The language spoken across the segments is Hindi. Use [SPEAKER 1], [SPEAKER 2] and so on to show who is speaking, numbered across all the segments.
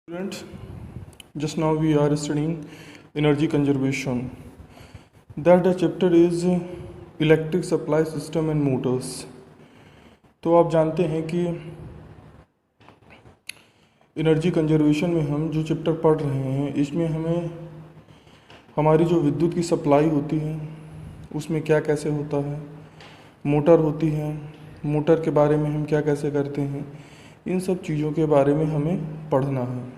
[SPEAKER 1] Students, just now we are studying energy conservation. That the chapter is electric supply system and motors. तो आप जानते हैं कि एनर्जी कंजर्वेशन में हम जो चैप्टर पढ़ रहे हैं इसमें हमें हमारी जो विद्युत की सप्लाई होती है उसमें क्या कैसे होता है, मोटर होती है, मोटर के बारे में हम क्या कैसे करते हैं, इन सब चीज़ों के बारे में हमें पढ़ना है।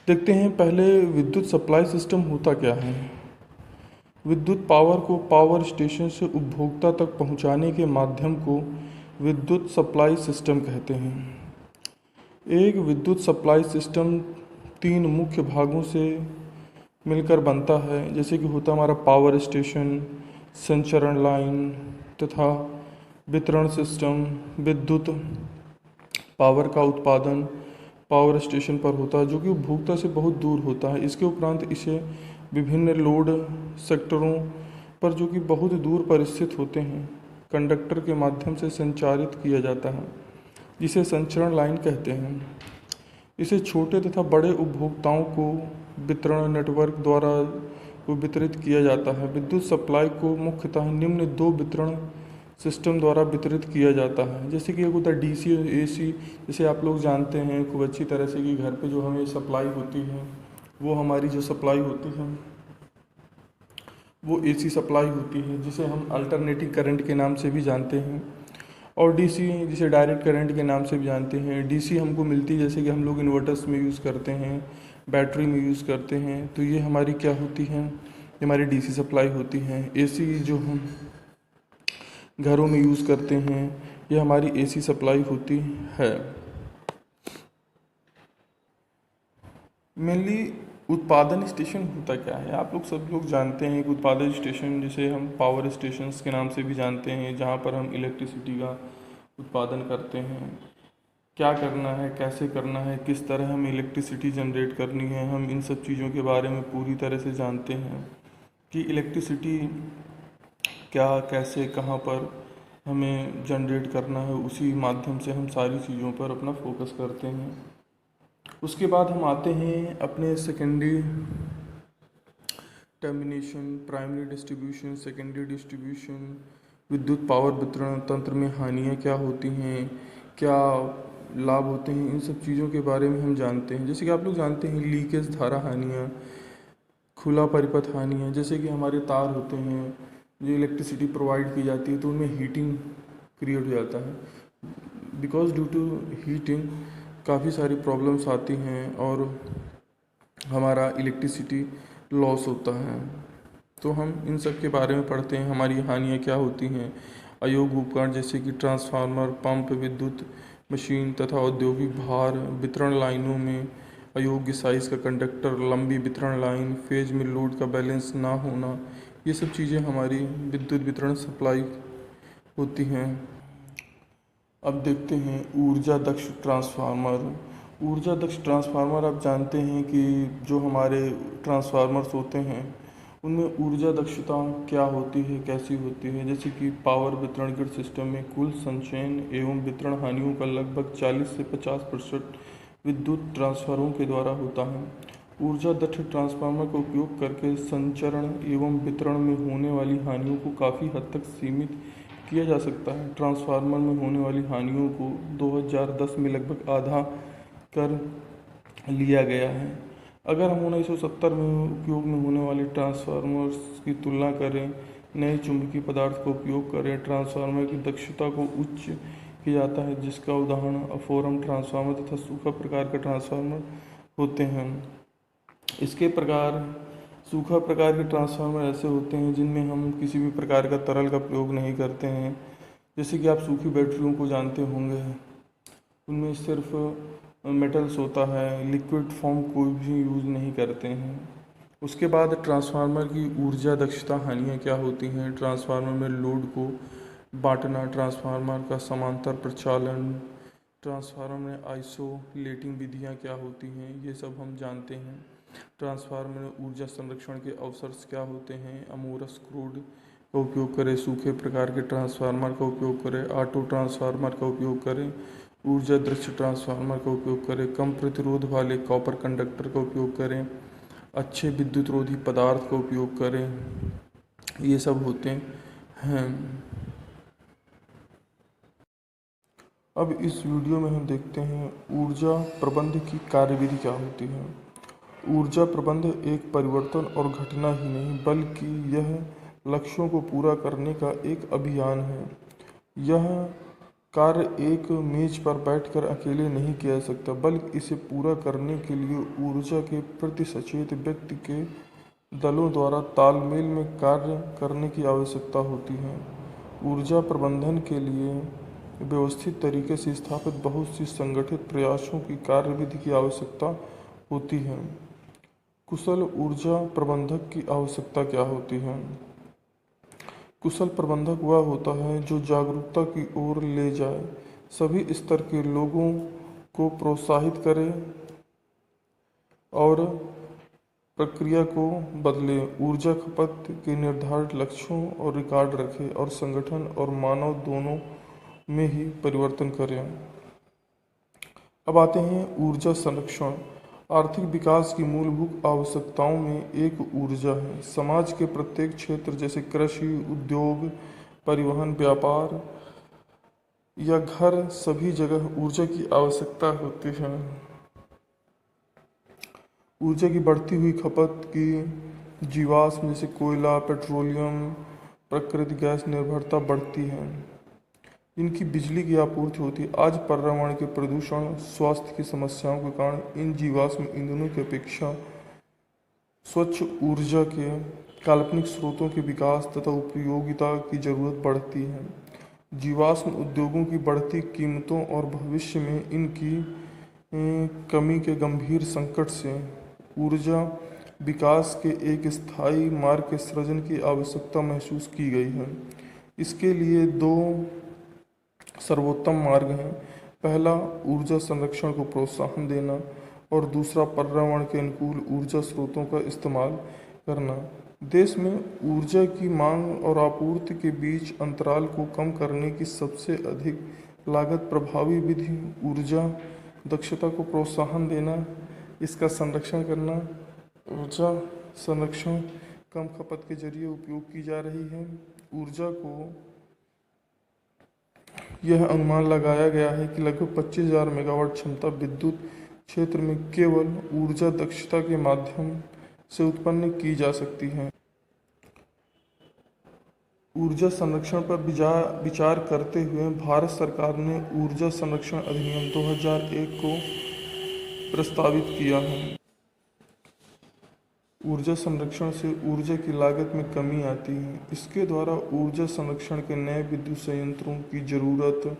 [SPEAKER 1] देखते हैं पहले विद्युत सप्लाई सिस्टम होता क्या है। विद्युत पावर को पावर स्टेशन से उपभोक्ता तक पहुंचाने के माध्यम को विद्युत सप्लाई सिस्टम कहते हैं। एक विद्युत सप्लाई सिस्टम तीन मुख्य भागों से मिलकर बनता है, जैसे कि होता हमारा पावर स्टेशन, संचरण लाइन तथा वितरण सिस्टम। विद्युत पावर का उत्पादन पावर स्टेशन पर होता है जो कि उपभोक्ता से बहुत दूर होता है। इसके उपरांत इसे विभिन्न लोड सेक्टरों पर जो कि बहुत दूर पर स्थित होते हैं कंडक्टर के माध्यम से संचारित किया जाता है, जिसे संचरण लाइन कहते हैं। इसे छोटे तथा बड़े उपभोक्ताओं को वितरण नेटवर्क द्वारा वितरित किया जाता है। विद्युत सप्लाई को मुख्यतः निम्न दो वितरण सिस्टम द्वारा वितरित किया जाता है, जैसे कि एक होता है डीसी और एसी। जैसे आप लोग जानते हैं खूब अच्छी तरह से कि घर पे जो हमें सप्लाई होती है वो हमारी जो सप्लाई होती है वो एसी सप्लाई होती है, जिसे हम अल्टरनेटिंग करंट के नाम से भी जानते हैं, और डीसी जिसे डायरेक्ट करंट के नाम से भी जानते हैं। डीसी हमको मिलती है जैसे कि हम लोग इन्वर्टर्स में यूज़ करते हैं, बैटरी में यूज़ करते हैं, तो ये हमारी क्या होती है, ये हमारी डीसी सप्लाई होती है। एसी जो हम घरों में यूज़ करते हैं ये हमारी एसी सप्लाई होती है। मेनली उत्पादन स्टेशन होता क्या है, आप लोग सब लोग जानते हैं कि उत्पादन स्टेशन जिसे हम पावर स्टेशंस के नाम से भी जानते हैं, जहाँ पर हम इलेक्ट्रिसिटी का उत्पादन करते हैं। क्या करना है, कैसे करना है, किस तरह हमें इलेक्ट्रिसिटी जनरेट करनी है, हम इन सब चीज़ों के बारे में पूरी तरह से जानते हैं कि इलेक्ट्रिसिटी क्या, कैसे, कहाँ पर हमें जनरेट करना है। उसी माध्यम से हम सारी चीज़ों पर अपना फोकस करते हैं। उसके बाद हम आते हैं अपने secondary termination, primary distribution, secondary distribution. विद्युत पावर वितरण तंत्र में हानियाँ क्या होती हैं, क्या लाभ होते हैं, इन सब चीज़ों के बारे में हम जानते हैं। जैसे कि आप लोग जानते हैं लीकेज धारा हानियाँ, खुला परिपथ हानियाँ। जैसे कि हमारे तार होते हैं जो इलेक्ट्रिसिटी प्रोवाइड की जाती है तो उनमें हीटिंग क्रिएट हो जाता है। बिकॉज ड्यू टू हीटिंग काफ़ी सारी प्रॉब्लम्स आती हैं और हमारा इलेक्ट्रिसिटी लॉस होता है। तो हम इन सब के बारे में पढ़ते हैं, हमारी हानियाँ क्या होती हैं। अयोग्य उपकरण जैसे कि ट्रांसफार्मर, पंप, विद्युत मशीन तथा औद्योगिक भार, वितरण लाइनों में अयोग्य साइज़ का कंडक्टर, लंबी वितरण लाइन, फेज में लोड का बैलेंस ना होना, ये सब चीज़ें हमारी विद्युत वितरण सप्लाई होती हैं। अब देखते हैं ऊर्जा दक्ष ट्रांसफार्मर। ऊर्जा दक्ष ट्रांसफार्मर आप जानते हैं कि जो हमारे ट्रांसफार्मर्स होते हैं उनमें ऊर्जा दक्षता क्या होती है, कैसी होती है। जैसे कि पावर वितरण ग्रिड सिस्टम में कुल संचयन एवं वितरण हानियों का लगभग 40 से 50% विद्युत ट्रांसफार्मरों के द्वारा होता है। ऊर्जा दक्ष ट्रांसफार्मर का उपयोग करके संचरण एवं वितरण में होने वाली हानियों को काफ़ी हद तक सीमित किया जा सकता है। ट्रांसफार्मर में होने वाली हानियों को 2010 में लगभग आधा कर लिया गया है। अगर हम 1970 में उपयोग में होने वाले ट्रांसफार्मर्स की तुलना करें, नए चुंबकीय पदार्थ का उपयोग करें, ट्रांसफार्मर की दक्षता को उच्च किया जाता है, जिसका उदाहरण अफोरम ट्रांसफार्मर तथा सूखा प्रकार का ट्रांसफार्मर होते हैं। इसके प्रकार सूखा प्रकार के ट्रांसफार्मर ऐसे होते हैं जिनमें हम किसी भी प्रकार का तरल का प्रयोग नहीं करते हैं। जैसे कि आप सूखी बैटरियों को जानते होंगे, उनमें सिर्फ मेटल्स होता है, लिक्विड फॉर्म कोई भी यूज़ नहीं करते हैं। उसके बाद ट्रांसफार्मर की ऊर्जा दक्षता हानियाँ क्या होती हैं। ट्रांसफार्मर में लोड को बांटना, ट्रांसफार्मर का समांतर प्रचालन, ट्रांसफार्मर में आइसोलेटिंग विधियाँ क्या होती हैं, ये सब हम जानते हैं। ट्रांसफार्मर में ऊर्जा संरक्षण के अवसर क्या होते हैं। अमोरस क्रूड का उपयोग करें, सूखे प्रकार के ट्रांसफार्मर का उपयोग करें, ऑटो ट्रांसफार्मर का उपयोग करें ऊर्जा दृश्य ट्रांसफार्मर का उपयोग करें, कम प्रतिरोध वाले कॉपर कंडक्टर का उपयोग करें, अच्छे विद्युत रोधी पदार्थ का उपयोग करें, ये सब होते हैं। अब इस वीडियो में हम देखते हैं ऊर्जा प्रबंध की कार्यविधि क्या होती है। ऊर्जा प्रबंध एक परिवर्तन और घटना ही नहीं बल्कि यह लक्ष्यों को पूरा करने का एक अभियान है। यह कार्य एक मेज पर बैठकर अकेले नहीं किया जा सकता बल्कि इसे पूरा करने के लिए ऊर्जा के प्रति सचेत व्यक्ति के दलों द्वारा तालमेल में कार्य करने की आवश्यकता होती है। ऊर्जा प्रबंधन के लिए व्यवस्थित तरीके से स्थापित बहुत सी संगठित प्रयासों की कार्यविधि की आवश्यकता होती है। कुशल ऊर्जा प्रबंधक की आवश्यकता क्या होती है? कुशल प्रबंधक वह होता है जो जागरूकता की ओर ले जाए, सभी स्तर के लोगों को प्रोत्साहित करे और प्रक्रिया को बदले, ऊर्जा खपत के निर्धारित लक्ष्यों और रिकॉर्ड रखे और संगठन और मानव दोनों में ही परिवर्तन करें। अब आते हैं ऊर्जा संरक्षण। आर्थिक विकास की मूलभूत आवश्यकताओं में एक ऊर्जा है। समाज के प्रत्येक क्षेत्र जैसे कृषि, उद्योग, परिवहन, व्यापार या घर, सभी जगह ऊर्जा की आवश्यकता होती है। ऊर्जा की बढ़ती हुई खपत की जीवाश्म जैसे कोयला, पेट्रोलियम, प्राकृतिक गैस निर्भरता बढ़ती है। इनकी बिजली की आपूर्ति होती है। आज पर्यावरण के प्रदूषण, स्वास्थ्य की समस्याओं के कारण इन जीवाश्म ईंधनों की अपेक्षा स्वच्छ ऊर्जा के काल्पनिक स्रोतों के विकास तथा उपयोगिता की जरूरत बढ़ती है। जीवाश्म उद्योगों की बढ़ती कीमतों और भविष्य में इनकी कमी के गंभीर संकट से ऊर्जा विकास के एक स्थायी मार्ग के सृजन की आवश्यकता महसूस की गई है। इसके लिए दो सर्वोत्तम मार्ग हैं। पहला, ऊर्जा संरक्षण को प्रोत्साहन देना और दूसरा, पर्यावरण के अनुकूल ऊर्जा स्रोतों का इस्तेमाल करना। देश में ऊर्जा की मांग और आपूर्ति के बीच अंतराल को कम करने की सबसे अधिक लागत प्रभावी विधि ऊर्जा दक्षता को प्रोत्साहन देना, इसका संरक्षण करना। ऊर्जा संरक्षण कम खपत के जरिए उपयोग की जा रही है। ऊर्जा को यह अनुमान लगाया गया है कि लगभग 25,000 मेगावाट क्षमता विद्युत क्षेत्र में केवल ऊर्जा दक्षता के माध्यम से उत्पन्न की जा सकती है। ऊर्जा संरक्षण पर विचार करते हुए भारत सरकार ने ऊर्जा संरक्षण अधिनियम 2001 को प्रस्तावित किया है। ऊर्जा संरक्षण से ऊर्जा की लागत में कमी आती है। इसके द्वारा ऊर्जा संरक्षण के नए विद्युत संयंत्रों की ज़रूरत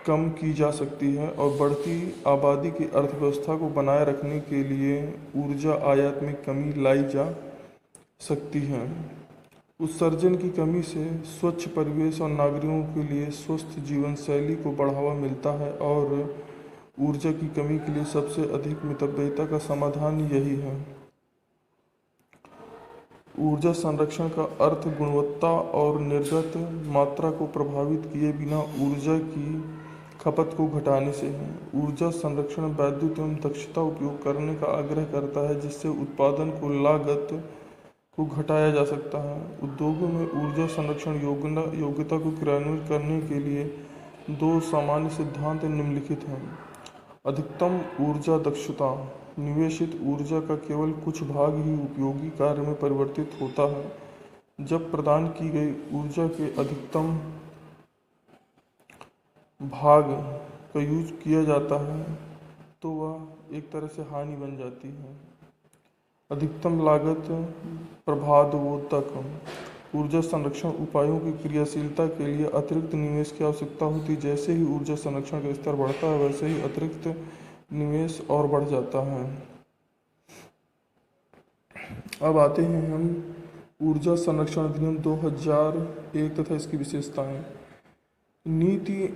[SPEAKER 1] कम की जा सकती है और बढ़ती आबादी की अर्थव्यवस्था को बनाए रखने के लिए ऊर्जा आयात में कमी लाई जा सकती है। उत्सर्जन की कमी से स्वच्छ परिवेश और नागरिकों के लिए स्वस्थ जीवन शैली को बढ़ावा मिलता है और ऊर्जा की कमी के लिए सबसे अधिक मितव्ययिता का समाधान यही है। ऊर्जा संरक्षण का अर्थ गुणवत्ता और निर्गत मात्रा को प्रभावित किए बिना ऊर्जा की खपत को घटाने से है। ऊर्जा संरक्षण वैद्युत एवं दक्षता उपयोग करने का आग्रह करता है जिससे उत्पादन को लागत को घटाया जा सकता है। उद्योगों में ऊर्जा संरक्षण योग्यता को क्रियान्वित करने के लिए दो सामान्य सिद्धांत निम्नलिखित हैं। अधिकतम ऊर्जा दक्षता, निवेशित ऊर्जा का केवल कुछ भाग ही उपयोगी कार्य में परिवर्तित होता है। जब प्रदान की गई ऊर्जा के अधिकतम भाग का यूज किया जाता है तो वह एक तरह से हानि बन जाती है। अधिकतम लागत प्रभावोत्तक, ऊर्जा संरक्षण उपायों की क्रियाशीलता के लिए अतिरिक्त निवेश की आवश्यकता होती है। जैसे ही ऊर्जा संरक्षण का स्तर बढ़ता है वैसे ही अतिरिक्त निवेश और बढ़ जाता है। अब आते हैं हम ऊर्जा संरक्षण अधिनियम 2001 तथा इसकी विशेषताएं। नीति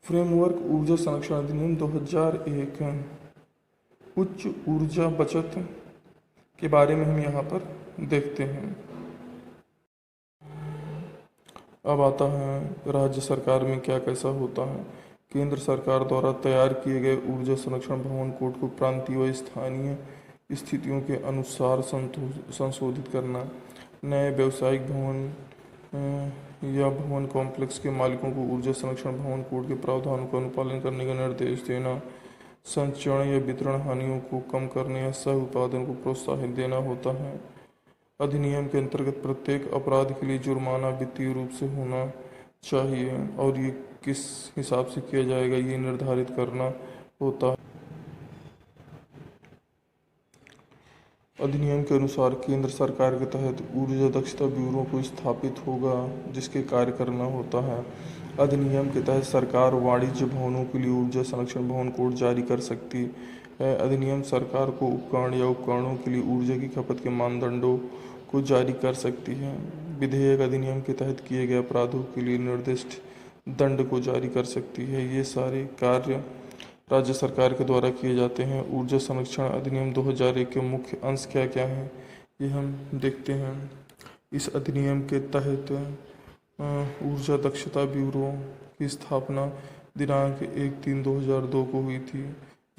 [SPEAKER 1] फ्रेमवर्क ऊर्जा संरक्षण अधिनियम 2001 उच्च ऊर्जा बचत के बारे में हम यहाँ पर देखते हैं। अब आता है राज्य सरकार में क्या कैसा होता है। केंद्र सरकार द्वारा तैयार किए गए ऊर्जा संरक्षण भवन कोड को प्रांतीय व स्थानीय स्थितियों के अनुसार संशोधित करना, नए व्यावसायिक भवन या भवन कॉम्प्लेक्स के मालिकों को ऊर्जा संरक्षण भवन कोड के प्रावधानों का अनुपालन करने का निर्देश देना, संचरण या वितरण हानियों को कम करने या सह उत्पादन को प्रोत्साहन देना होता है। अधिनियम के अंतर्गत प्रत्येक अपराध के लिए जुर्माना वित्तीय रूप से होना चाहिए और ये किस हिसाब से किया जाएगा ये निर्धारित करना होता है। अधिनियम के अनुसार केंद्र सरकार के तहत ऊर्जा दक्षता ब्यूरो को स्थापित होगा जिसके कार्य करना होता है। अधिनियम के तहत सरकार वाणिज्य भवनों के लिए ऊर्जा संरक्षण भवन कोड जारी कर सकती है। अधिनियम सरकार को उपकरण या उपकरणों के लिए ऊर्जा की खपत के मानदंडों को जारी कर सकती है। विधेयक अधिनियम के तहत किए गए अपराधों के लिए निर्दिष्ट दंड को जारी कर सकती है। ये सारे कार्य राज्य सरकार के द्वारा किए जाते हैं। ऊर्जा संरक्षण अधिनियम 2001 के मुख्य अंश क्या क्या हैं ये हम देखते हैं। इस अधिनियम के तहत ऊर्जा दक्षता ब्यूरो की स्थापना दिनांक 1/3/2002 को हुई थी।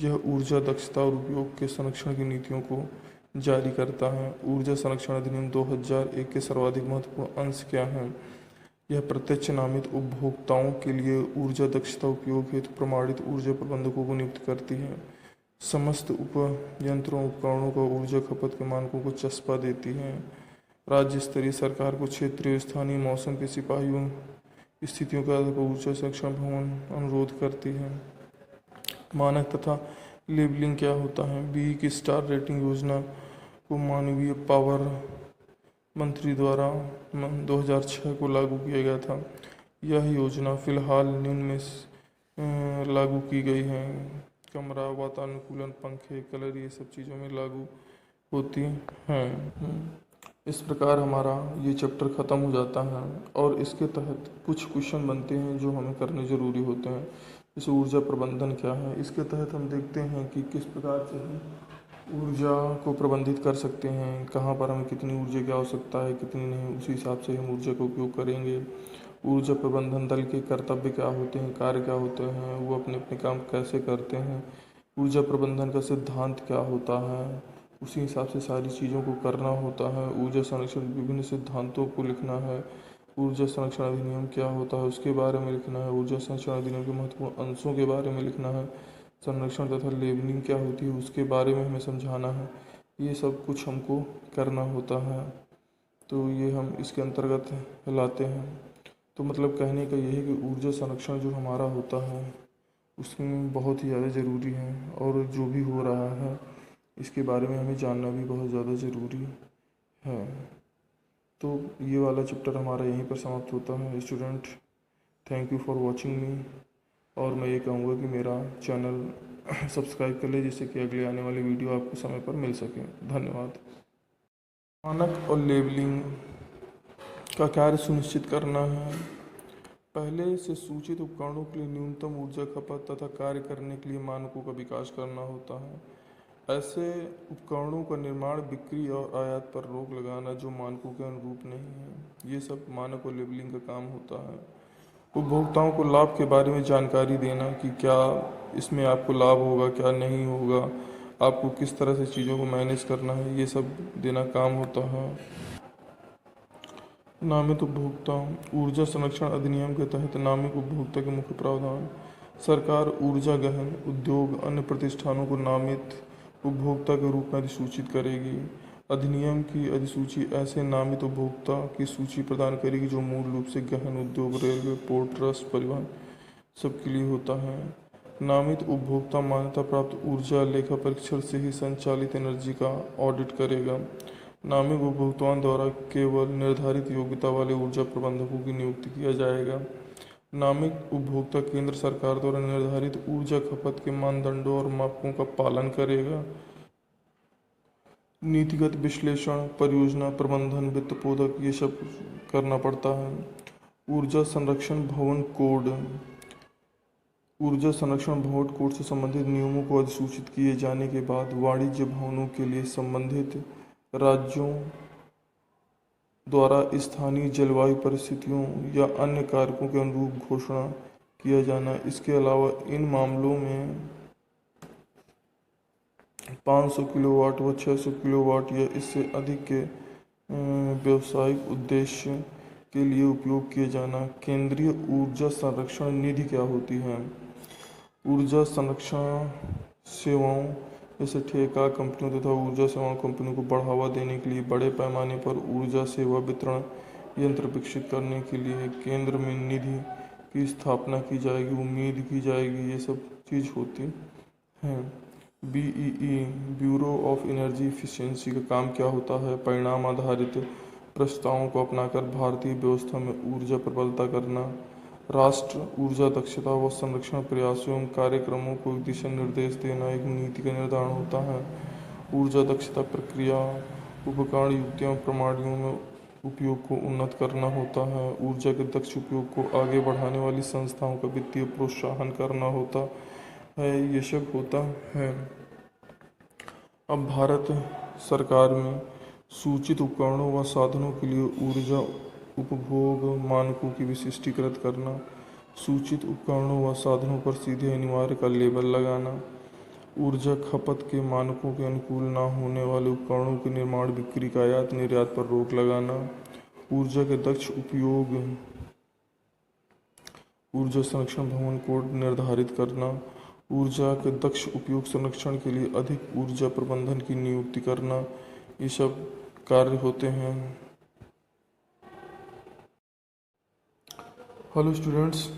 [SPEAKER 1] यह ऊर्जा दक्षता और उपयोग के संरक्षण की नीतियों को जारी करता है। ऊर्जा संरक्षण अधिनियम 2001 के सर्वाधिक महत्वपूर्ण अंश क्या हैं? यह प्रत्यक्ष नामित उपभोक्ताओं के लिए ऊर्जा दक्षता उपयोग हेतु प्रमाणित ऊर्जा प्रबंधकों को नियुक्त करती है। समस्त उपयंत्रों उपकरणों का ऊर्जा खपत के मानकों को चस्पा देती है। राज्य स्तरीय सरकार को क्षेत्रीय स्थानीय मौसम के सिपाहियों स्थितियों के आधार पर ऊर्जा संरक्षण भवन अनुरोध करती है। मानक तथा लेबलिंग क्या होता है? बी की स्टार रेटिंग योजना को मानवीय पावर मंत्री द्वारा 2006 को लागू किया गया था। यह योजना फिलहाल निम्न में लागू की गई है। कमरा वातानुकूलन, पंखे, कलर, ये सब चीज़ों में लागू होती हैं। इस प्रकार हमारा ये चैप्टर ख़त्म हो जाता है और इसके तहत कुछ क्वेश्चन बनते हैं जो हमें करने ज़रूरी होते हैं। जैसे ऊर्जा प्रबंधन क्या है, इसके तहत हम देखते हैं कि किस प्रकार से हम ऊर्जा को प्रबंधित कर सकते हैं, कहाँ पर हमें कितनी ऊर्जा की आवश्यकता है कितनी नहीं, उसी हिसाब से हम ऊर्जा का उपयोग करेंगे। ऊर्जा प्रबंधन दल के कर्तव्य क्या होते हैं, कार्य क्या होते हैं, वो अपने अपने काम कैसे करते हैं, ऊर्जा प्रबंधन का सिद्धांत क्या होता है, उसी हिसाब से सारी चीज़ों को करना होता है। ऊर्जा संरक्षण विभिन्न सिद्धांतों को लिखना है। ऊर्जा संरक्षण अधिनियम क्या होता है उसके बारे में लिखना है। ऊर्जा संरक्षण अधिनियम के महत्वपूर्ण अंशों के बारे में लिखना है। संरक्षण तथा लेबलिंग क्या होती है उसके बारे में हमें समझाना है। ये सब कुछ हमको करना होता है, तो ये हम इसके अंतर्गत लाते हैं। तो मतलब कहने का यही है कि ऊर्जा संरक्षण जो हमारा होता है उसमें बहुत ही ज़्यादा ज़रूरी है और जो भी हो रहा है इसके बारे में हमें जानना भी बहुत ज़्यादा ज़रूरी है। तो ये वाला चैप्टर हमारा यहीं पर समाप्त होता है। Student, thank you for watching मी। और मैं ये कहूँगा कि मेरा चैनल सब्सक्राइब कर ले जिससे कि अगले आने वाली वीडियो आपको समय पर मिल सके। धन्यवाद। मानक और लेबलिंग का कार्य सुनिश्चित करना है। पहले से सूचित उपकरणों के लिए न्यूनतम ऊर्जा खपत तथा कार्य करने के लिए मानकों का विकास करना होता है। ऐसे उपकरणों का निर्माण, बिक्री और आयात पर रोक लगाना जो मानकों के अनुरूप नहीं है, ये सब मानक और लेबलिंग का काम होता है। उपभोक्ताओं को लाभ के बारे में जानकारी देना कि क्या इसमें आपको लाभ होगा क्या नहीं होगा, आपको किस तरह से चीज़ों को मैनेज करना है, ये सब देना काम होता है। नामित उपभोक्ता। ऊर्जा संरक्षण अधिनियम के तहत नामित उपभोक्ता के मुख्य प्रावधान। सरकार ऊर्जा गहन उद्योग अन्य प्रतिष्ठानों को नामित उपभोक्ता के रूप में अधिसूचित करेगी। अधिनियम की अधिसूची ऐसे नामित उपभोक्ता की सूची प्रदान करेगी जो मूल रूप से गहन उद्योग, रेलवे, पोर्ट ट्रस्ट, परिवहन सबके लिए होता है। नामित उपभोक्ता मान्यता प्राप्त ऊर्जा लेखा परीक्षण से ही संचालित एनर्जी का ऑडिट करेगा। नामित उपभोक्ताओं द्वारा केवल निर्धारित योग्यता वाले ऊर्जा प्रबंधकों की नियुक्ति किया जाएगा। नामित उपभोक्ता केंद्र सरकार द्वारा निर्धारित ऊर्जा खपत के मानदंडों और मापकों का पालन करेगा। नीतिगत विश्लेषण, परियोजना प्रबंधन, वित्त पोधक, ये सब करना पड़ता है। ऊर्जा संरक्षण भवन कोड। ऊर्जा संरक्षण भवन कोड से संबंधित नियमों को अधिसूचित किए जाने के बाद वाणिज्य भवनों के लिए संबंधित राज्यों द्वारा स्थानीय जलवायु परिस्थितियों या अन्य कारकों के अनुरूप घोषणा किया जाना। इसके अलावा इन मामलों में 500 किलोवाट व 600 किलोवाट या इससे अधिक के व्यावसायिक उद्देश्य के लिए उपयोग किए जाना। केंद्रीय ऊर्जा संरक्षण निधि क्या होती है? ऊर्जा संरक्षण सेवाओं जैसे ठेका कंपनियों तथा ऊर्जा सेवा कंपनियों को बढ़ावा देने के लिए बड़े पैमाने पर ऊर्जा सेवा वितरण यंत्र विकसित करने के लिए केंद्र में निधि की स्थापना की जाएगी, उम्मीद की जाएगी, ये सब चीज़ होती है। BEE bureau of energy efficiency का काम क्या होता है? परिणाम आधारित प्रस्तावों को अपनाकर भारतीय व्यवस्था में ऊर्जा प्रबलता करना। राष्ट्र ऊर्जा दक्षता व संरक्षण प्रयासों एवं कार्यक्रमों को दिशा निर्देश देना एक नीति का निर्धारण होता है। ऊर्जा दक्षता प्रक्रिया उपकरण युक्तियों प्रणालियों में उपयोग को उन्नत करना होता है। ऊर्जा के दक्ष उपयोग को आगे बढ़ाने वाली संस्थाओं का वित्तीय प्रोत्साहन करना होता है। ये सब होता है। अब भारत सरकार में सूचित उपकरणों व साधनों के लिए ऊर्जा उपभोग मानकों की विशिष्टीकृत करना। सूचित उपकरणों व साधनों पर सीधे अनिवार्य का लेबल लगाना। ऊर्जा खपत के मानकों के अनुकूल न होने वाले उपकरणों के निर्माण बिक्री का आयात निर्यात पर रोक लगाना। ऊर्जा के दक्ष उपयोग ऊर्जा संरक्षण भवन कोड निर्धारित करना। ऊर्जा के दक्ष उपयोग संरक्षण के लिए अधिक ऊर्जा प्रबंधन की नियुक्ति करना। ये सब कार्य होते हैं। हेलो स्टूडेंट्स,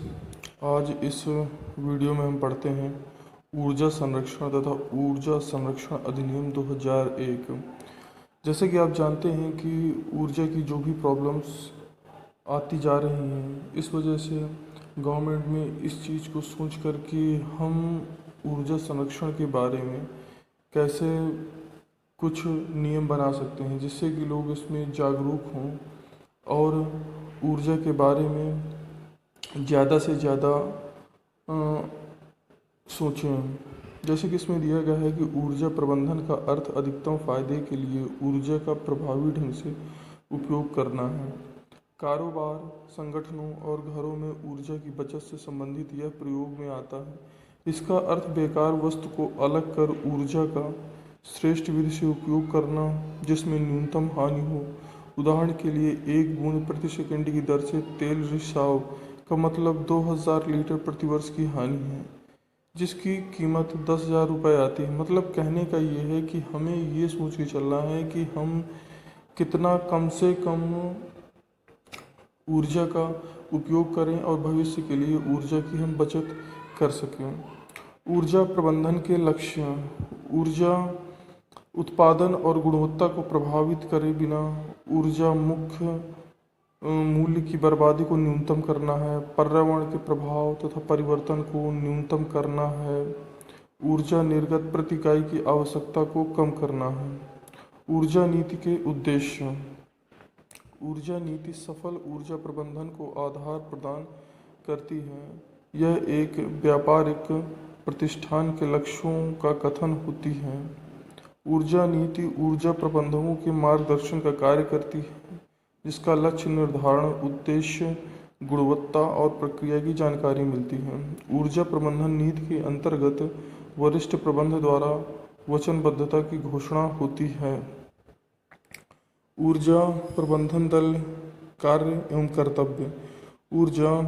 [SPEAKER 1] आज इस वीडियो में हम पढ़ते हैं ऊर्जा संरक्षण तथा ऊर्जा संरक्षण अधिनियम 2001। जैसे कि आप जानते हैं कि ऊर्जा की जो भी प्रॉब्लम्स आती जा रही हैं, इस वजह से गवर्नमेंट में इस चीज़ को सोच कर कि हम ऊर्जा संरक्षण के बारे में कैसे कुछ नियम बना सकते हैं जिससे कि लोग इसमें जागरूक हों और ऊर्जा के बारे में ज़्यादा से ज़्यादा सोचें। जैसे कि इसमें दिया गया है कि ऊर्जा प्रबंधन का अर्थ अधिकतम फायदे के लिए ऊर्जा का प्रभावी ढंग से उपयोग करना है। कारोबार, संगठनों और घरों में ऊर्जा की बचत से संबंधित यह प्रयोग में आता है। इसका अर्थ बेकार वस्तु को अलग कर ऊर्जा का श्रेष्ठ विधि से उपयोग करना जिसमें न्यूनतम हानि हो। उदाहरण के लिए 1 बूंद प्रति सेकंड की दर से तेल रिसाव का मतलब 2000 लीटर प्रति वर्ष की हानि है, जिसकी कीमत 10,000 रुपये आती है। मतलब कहने का ये है कि हमें ये सोच के चलना है कि हम कितना कम से कम ऊर्जा का उपयोग करें और भविष्य के लिए ऊर्जा की हम बचत कर सकें। ऊर्जा प्रबंधन के लक्ष्य: ऊर्जा उत्पादन और गुणवत्ता को प्रभावित करे बिना ऊर्जा मुख्य मूल्य की बर्बादी को न्यूनतम करना है। पर्यावरण के प्रभाव तथा परिवर्तन को न्यूनतम करना है। ऊर्जा निर्गत प्रति इकाई की आवश्यकता को कम करना है। ऊर्जा नीति के उद्देश्य: ऊर्जा नीति सफल ऊर्जा प्रबंधन को आधार प्रदान करती है। यह एक व्यापारिक प्रतिष्ठान के लक्ष्यों का कथन होती है। ऊर्जा नीति ऊर्जा प्रबंधकों के मार्गदर्शन का कार्य करती है, जिसका लक्ष्य निर्धारण, उद्देश्य, गुणवत्ता और प्रक्रिया की जानकारी मिलती है। ऊर्जा प्रबंधन नीति के अंतर्गत वरिष्ठ प्रबंधक द्वारा वचनबद्धता की घोषणा होती है। ऊर्जा प्रबंधन दल कार्य एवं कर्तव्य: ऊर्जा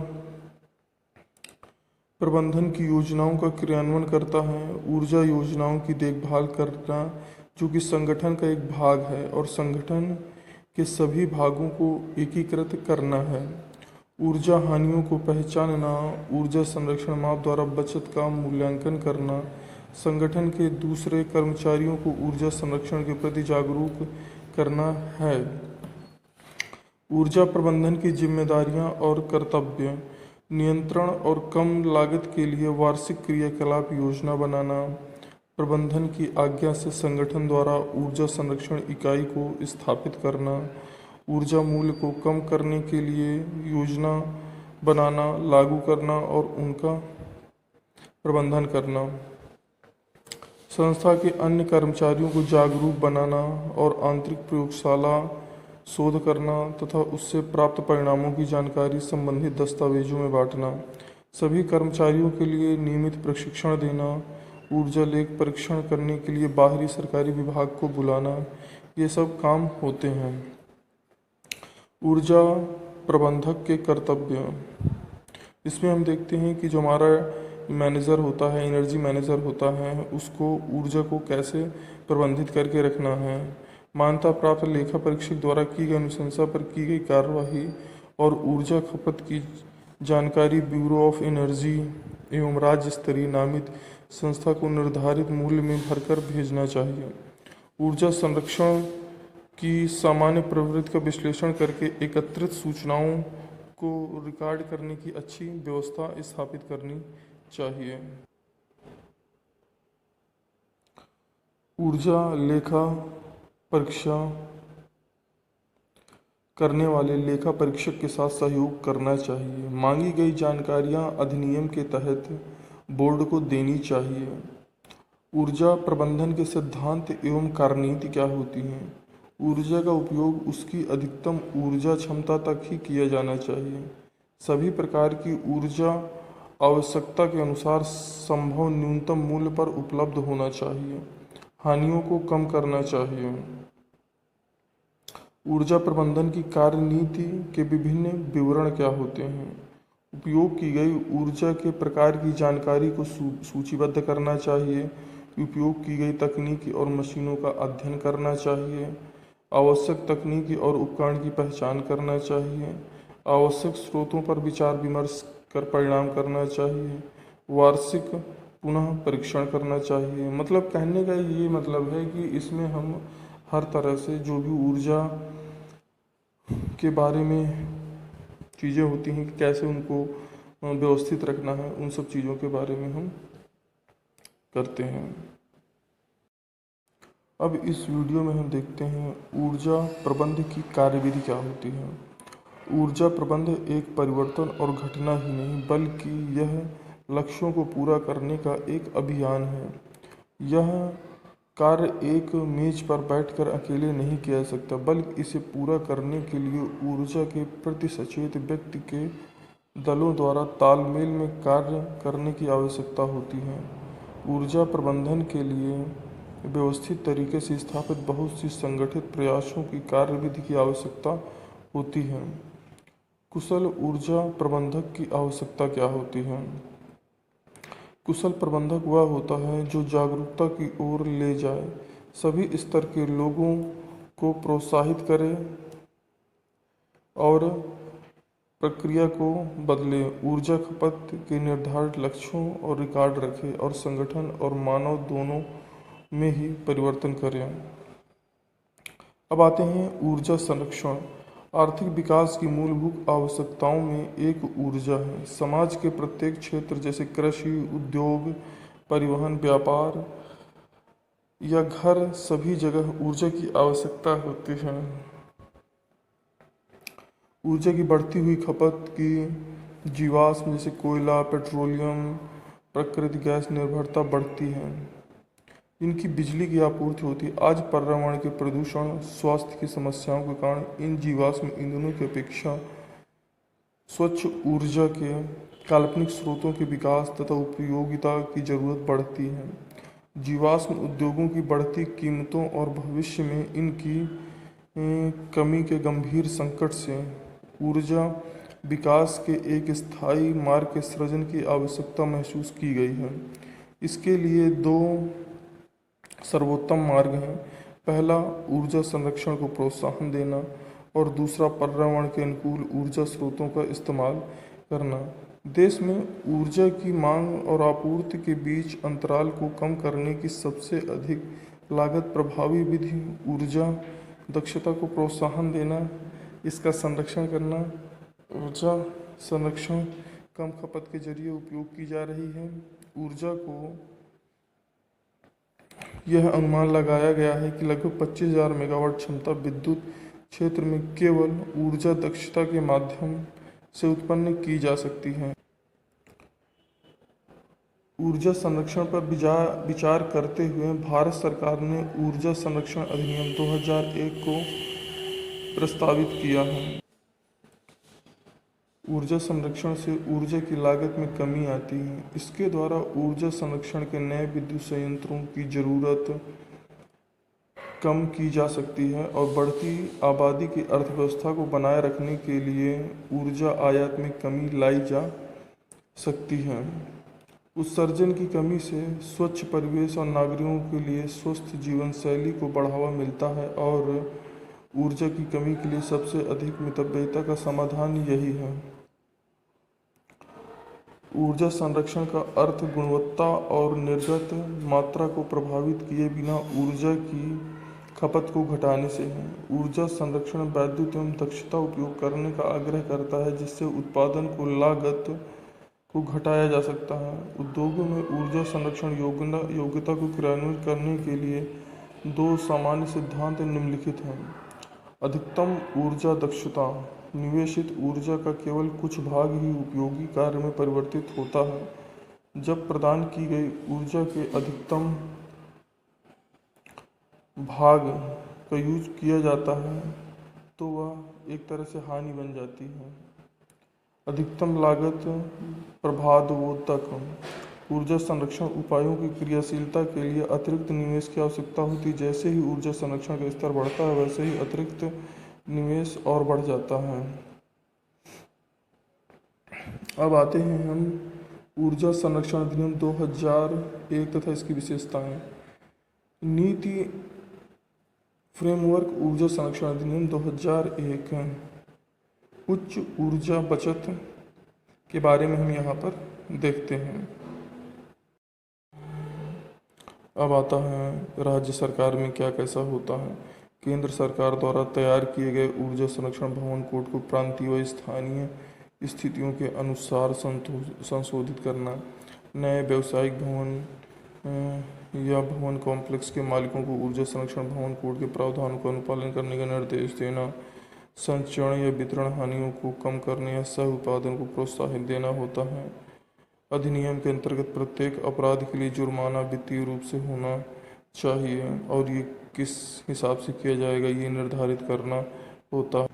[SPEAKER 1] प्रबंधन की योजनाओं का क्रियान्वयन करता है। ऊर्जा योजनाओं की देखभाल करना जो कि संगठन का एक भाग है और संगठन के सभी भागों को एकीकृत करना है। ऊर्जा हानियों को पहचानना, ऊर्जा संरक्षण माप द्वारा बचत का मूल्यांकन करना, संगठन के दूसरे कर्मचारियों को ऊर्जा संरक्षण के प्रति जागरूक करना है। ऊर्जा प्रबंधन की जिम्मेदारियां और कर्तव्य: नियंत्रण और कम लागत के लिए वार्षिक क्रियाकलाप योजना बनाना, प्रबंधन की आज्ञा से संगठन द्वारा ऊर्जा संरक्षण इकाई को स्थापित करना, ऊर्जा मूल्य को कम करने के लिए योजना बनाना, लागू करना और उनका प्रबंधन करना, संस्था के अन्य कर्मचारियों को जागरूक बनाना और आंतरिक प्रयोगशाला शोध करना तथा उससे प्राप्त परिणामों की जानकारी संबंधित दस्तावेजों में बांटना, सभी कर्मचारियों के लिए नियमित प्रशिक्षण देना, ऊर्जा लेख परीक्षण करने के लिए बाहरी सरकारी विभाग को बुलाना, ये सब काम होते हैं। ऊर्जा प्रबंधक के कर्तव्य, इसमें हम देखते हैं कि जो हमारा मैनेजर होता है, एनर्जी मैनेजर होता है, उसको ऊर्जा को कैसे प्रबंधित करके रखना है। मान्यता प्राप्त लेखा परीक्षक द्वारा की गई अनुशंसा पर की गई कार्यवाही और ऊर्जा खपत की जानकारी ब्यूरो ऑफ एनर्जी एवं राज्य स्तरीय नामित संस्था को निर्धारित मूल्य में भरकर भेजना चाहिए। ऊर्जा संरक्षण की सामान्य प्रवृत्ति का विश्लेषण करके एकत्रित सूचनाओं को रिकॉर्ड करने की अच्छी व्यवस्था स्थापित करनी चाहिए। ऊर्जा लेखा परीक्षा करने वाले लेखा परीक्षक के साथ सहयोग करना चाहिए। मांगी गई जानकारियां अधिनियम के तहत बोर्ड को देनी चाहिए। ऊर्जा प्रबंधन के सिद्धांत एवं कार्यनीति क्या होती हैं। ऊर्जा का उपयोग उसकी अधिकतम ऊर्जा क्षमता तक ही किया जाना चाहिए। सभी प्रकार की ऊर्जा आवश्यकता के अनुसार संभव न्यूनतम मूल्य पर उपलब्ध होना चाहिए। हानियों को कम करना चाहिए। ऊर्जा प्रबंधन की कार्यनीति के विभिन्न विवरण क्या होते हैं। उपयोग की गई ऊर्जा के प्रकार की जानकारी को सूचीबद्ध करना चाहिए। उपयोग की गई तकनीकी और मशीनों का अध्ययन करना चाहिए। आवश्यक तकनीकी और उपकरण की पहचान करना चाहिए। आवश्यक स्रोतों पर विचार विमर्श कर परिणाम करना चाहिए। वार्षिक पुनः परीक्षण करना चाहिए। मतलब कहने का ये मतलब है कि इसमें हम हर तरह से जो भी ऊर्जा के बारे में चीज़ें होती हैं कि कैसे उनको व्यवस्थित रखना है, उन सब चीज़ों के बारे में हम करते हैं। अब इस वीडियो में हम देखते हैं ऊर्जा प्रबंध की कार्यविधि क्या होती है। ऊर्जा प्रबंध एक परिवर्तन और घटना ही नहीं बल्कि यह लक्ष्यों को पूरा करने का एक अभियान है। यह कार्य एक मेज पर बैठकर अकेले नहीं किया जा सकता बल्कि इसे पूरा करने के लिए ऊर्जा के प्रति सचेत व्यक्ति के दलों द्वारा तालमेल में कार्य करने की आवश्यकता होती है। ऊर्जा प्रबंधन के लिए व्यवस्थित तरीके से स्थापित बहुत सी संगठित प्रयासों की कार्यविधि की आवश्यकता होती है। कुशल ऊर्जा प्रबंधक की आवश्यकता क्या होती है। कुशल प्रबंधक वह होता है जो जागरूकता की ओर ले जाए, सभी स्तर के लोगों को प्रोत्साहित करे और प्रक्रिया को बदले, ऊर्जा खपत के निर्धारित लक्ष्यों और रिकॉर्ड रखे और संगठन और मानव दोनों में ही परिवर्तन करें। अब आते हैं ऊर्जा संरक्षण। आर्थिक विकास की मूलभूत आवश्यकताओं में एक ऊर्जा है। समाज के प्रत्येक क्षेत्र जैसे कृषि, उद्योग, परिवहन, व्यापार या घर, सभी जगह ऊर्जा की आवश्यकता होती है। ऊर्जा की बढ़ती हुई खपत की जीवाश्म जैसे कोयला, पेट्रोलियम, प्राकृतिक गैस निर्भरता बढ़ती है। इनकी बिजली की आपूर्ति होती है। आज पर्यावरण के प्रदूषण, स्वास्थ्य की समस्याओं के कारण इन जीवाश्म ईंधनों की अपेक्षा स्वच्छ ऊर्जा के काल्पनिक स्रोतों के विकास तथा उपयोगिता की जरूरत बढ़ती है। जीवाश्म उद्योगों की बढ़ती कीमतों और भविष्य में इनकी कमी के गंभीर संकट से ऊर्जा विकास के एक स्थायी मार्ग के सृजन की आवश्यकता महसूस की गई है। इसके लिए दो सर्वोत्तम मार्ग हैं। पहला ऊर्जा संरक्षण को प्रोत्साहन देना और दूसरा पर्यावरण के अनुकूल ऊर्जा स्रोतों का इस्तेमाल करना। देश में ऊर्जा की मांग और आपूर्ति के बीच अंतराल को कम करने की सबसे अधिक लागत प्रभावी विधि ऊर्जा दक्षता को प्रोत्साहन देना, इसका संरक्षण करना। ऊर्जा संरक्षण कम खपत के जरिए उपयोग की जा रही है। ऊर्जा को यह अनुमान लगाया गया है कि लगभग 25,000 मेगावाट क्षमता विद्युत क्षेत्र में केवल ऊर्जा दक्षता के माध्यम से उत्पन्न की जा सकती है। ऊर्जा संरक्षण पर विचार करते हुए भारत सरकार ने ऊर्जा संरक्षण अधिनियम 2001 को प्रस्तावित किया है। ऊर्जा संरक्षण से ऊर्जा की लागत में कमी आती है। इसके द्वारा ऊर्जा संरक्षण के नए विद्युत संयंत्रों की ज़रूरत कम की जा सकती है और बढ़ती आबादी की अर्थव्यवस्था को बनाए रखने के लिए ऊर्जा आयात में कमी लाई जा सकती है। उत्सर्जन की कमी से स्वच्छ परिवेश और नागरिकों के लिए स्वस्थ जीवन शैली को बढ़ावा मिलता है और ऊर्जा की कमी के लिए सबसे अधिक मितव्ययिता का समाधान यही है। ऊर्जा संरक्षण का अर्थ गुणवत्ता और निर्गत मात्रा को प्रभावित किए बिना ऊर्जा की खपत को घटाने से है। ऊर्जा संरक्षण वैद्युत एवं दक्षता उपयोग करने का आग्रह करता है जिससे उत्पादन को लागत को घटाया जा सकता है। उद्योगों में ऊर्जा संरक्षण योग्यता को क्रियान्वित करने के लिए दो सामान्य सिद्धांत निम्नलिखित हैं। अधिकतम ऊर्जा दक्षता। निवेशित ऊर्जा का केवल कुछ भाग ही उपयोगी कार्य में परिवर्तित होता है। जब प्रदान की गई ऊर्जा के अधिकतम भाग का यूज किया जाता है तो वह एक तरह से हानि बन जाती है। अधिकतम लागत प्रबाधवोधक। ऊर्जा संरक्षण उपायों की क्रियाशीलता के लिए अतिरिक्त निवेश की आवश्यकता होती है। जैसे ही ऊर्जा संरक्षण का स्तर बढ़ता है वैसे ही अतिरिक्त निवेश और बढ़ जाता है। अब आते हैं हम ऊर्जा संरक्षण अधिनियम 2001 तथा इसकी विशेषताएं। नीति फ्रेमवर्क ऊर्जा संरक्षण अधिनियम 2001 उच्च ऊर्जा बचत के बारे में हम यहाँ पर देखते हैं। अब आता है राज्य सरकार में क्या कैसा होता है। केंद्र सरकार द्वारा तैयार किए गए ऊर्जा संरक्षण भवन कोड को प्रांतीय व स्थानीय स्थितियों के अनुसार संशोधित करना, नए व्यावसायिक भवन या भवन कॉम्प्लेक्स के मालिकों को ऊर्जा संरक्षण भवन कोड के प्रावधानों का अनुपालन करने का निर्देश देना, संचरण या वितरण हानियों को कम करने या सह उत्पादन को प्रोत्साहित देना होता है। अधिनियम के अंतर्गत प्रत्येक अपराध के लिए जुर्माना वित्तीय रूप से होना चाहिए और ये किस हिसाब से किया जाएगा ये निर्धारित करना होता है।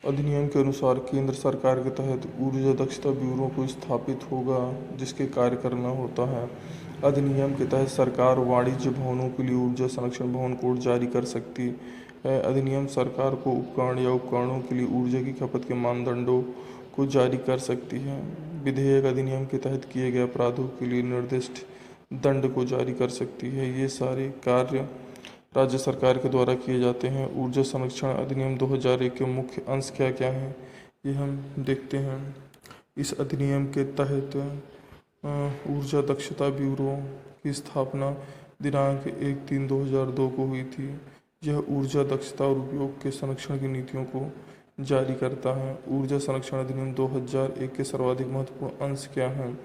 [SPEAKER 1] अधिनियम के अनुसार केंद्र सरकार के तहत ऊर्जा दक्षता ब्यूरो को स्थापित होगा जिसके कार्य करना होता है। अधिनियम के तहत सरकार वाणिज्य भवनों के लिए ऊर्जा संरक्षण भवन कोड जारी कर सकती है। अधिनियम सरकार को उपकरण या उपकरणों के लिए ऊर्जा की खपत के मानदंडों को जारी कर सकती है। विधेयक अधिनियम के तहत किए गए अपराधों के लिए निर्दिष्ट दंड को जारी कर सकती है। ये सारे कार्य राज्य सरकार के द्वारा किए जाते हैं। ऊर्जा संरक्षण अधिनियम 2001 के मुख्य अंश क्या क्या हैं ये हम देखते हैं। इस अधिनियम के तहत ऊर्जा दक्षता ब्यूरो की स्थापना दिनांक 1/3/2002 को हुई थी। यह ऊर्जा दक्षता और उपयोग के संरक्षण की नीतियों को जारी करता है। ऊर्जा संरक्षण अधिनियम 2001 के सर्वाधिक महत्वपूर्ण अंश क्या हैं।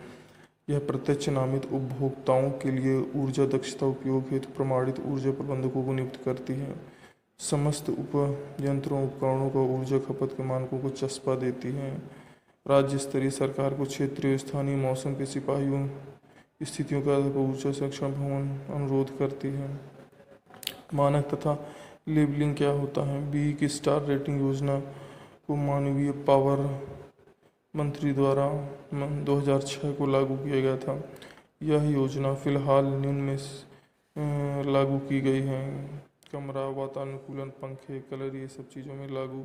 [SPEAKER 1] यह प्रत्यक्ष नामित उपभोक्ताओं के लिए ऊर्जा दक्षता उपयोग हेतु प्रमाणित ऊर्जा प्रबंधकों को नियुक्त करती है। समस्त उपयंत्रों उपकरणों को ऊर्जा खपत के मानकों को चस्पा देती है। राज्य स्तरीय सरकार को क्षेत्रीय स्थानीय मौसम के सिपाहियों स्थितियों के आधार पर ऊर्जा संरक्षण भवन अनुरोध करती है। मानक तथा लेबलिंग क्या होता है। बी की स्टार रेटिंग योजना को मानवीय पावर मंत्री द्वारा 2006 को लागू किया गया था। यह योजना फिलहाल निम्न में लागू की गई है। कमरा वातानुकूलन पंखे कलर ये सब चीज़ों में लागू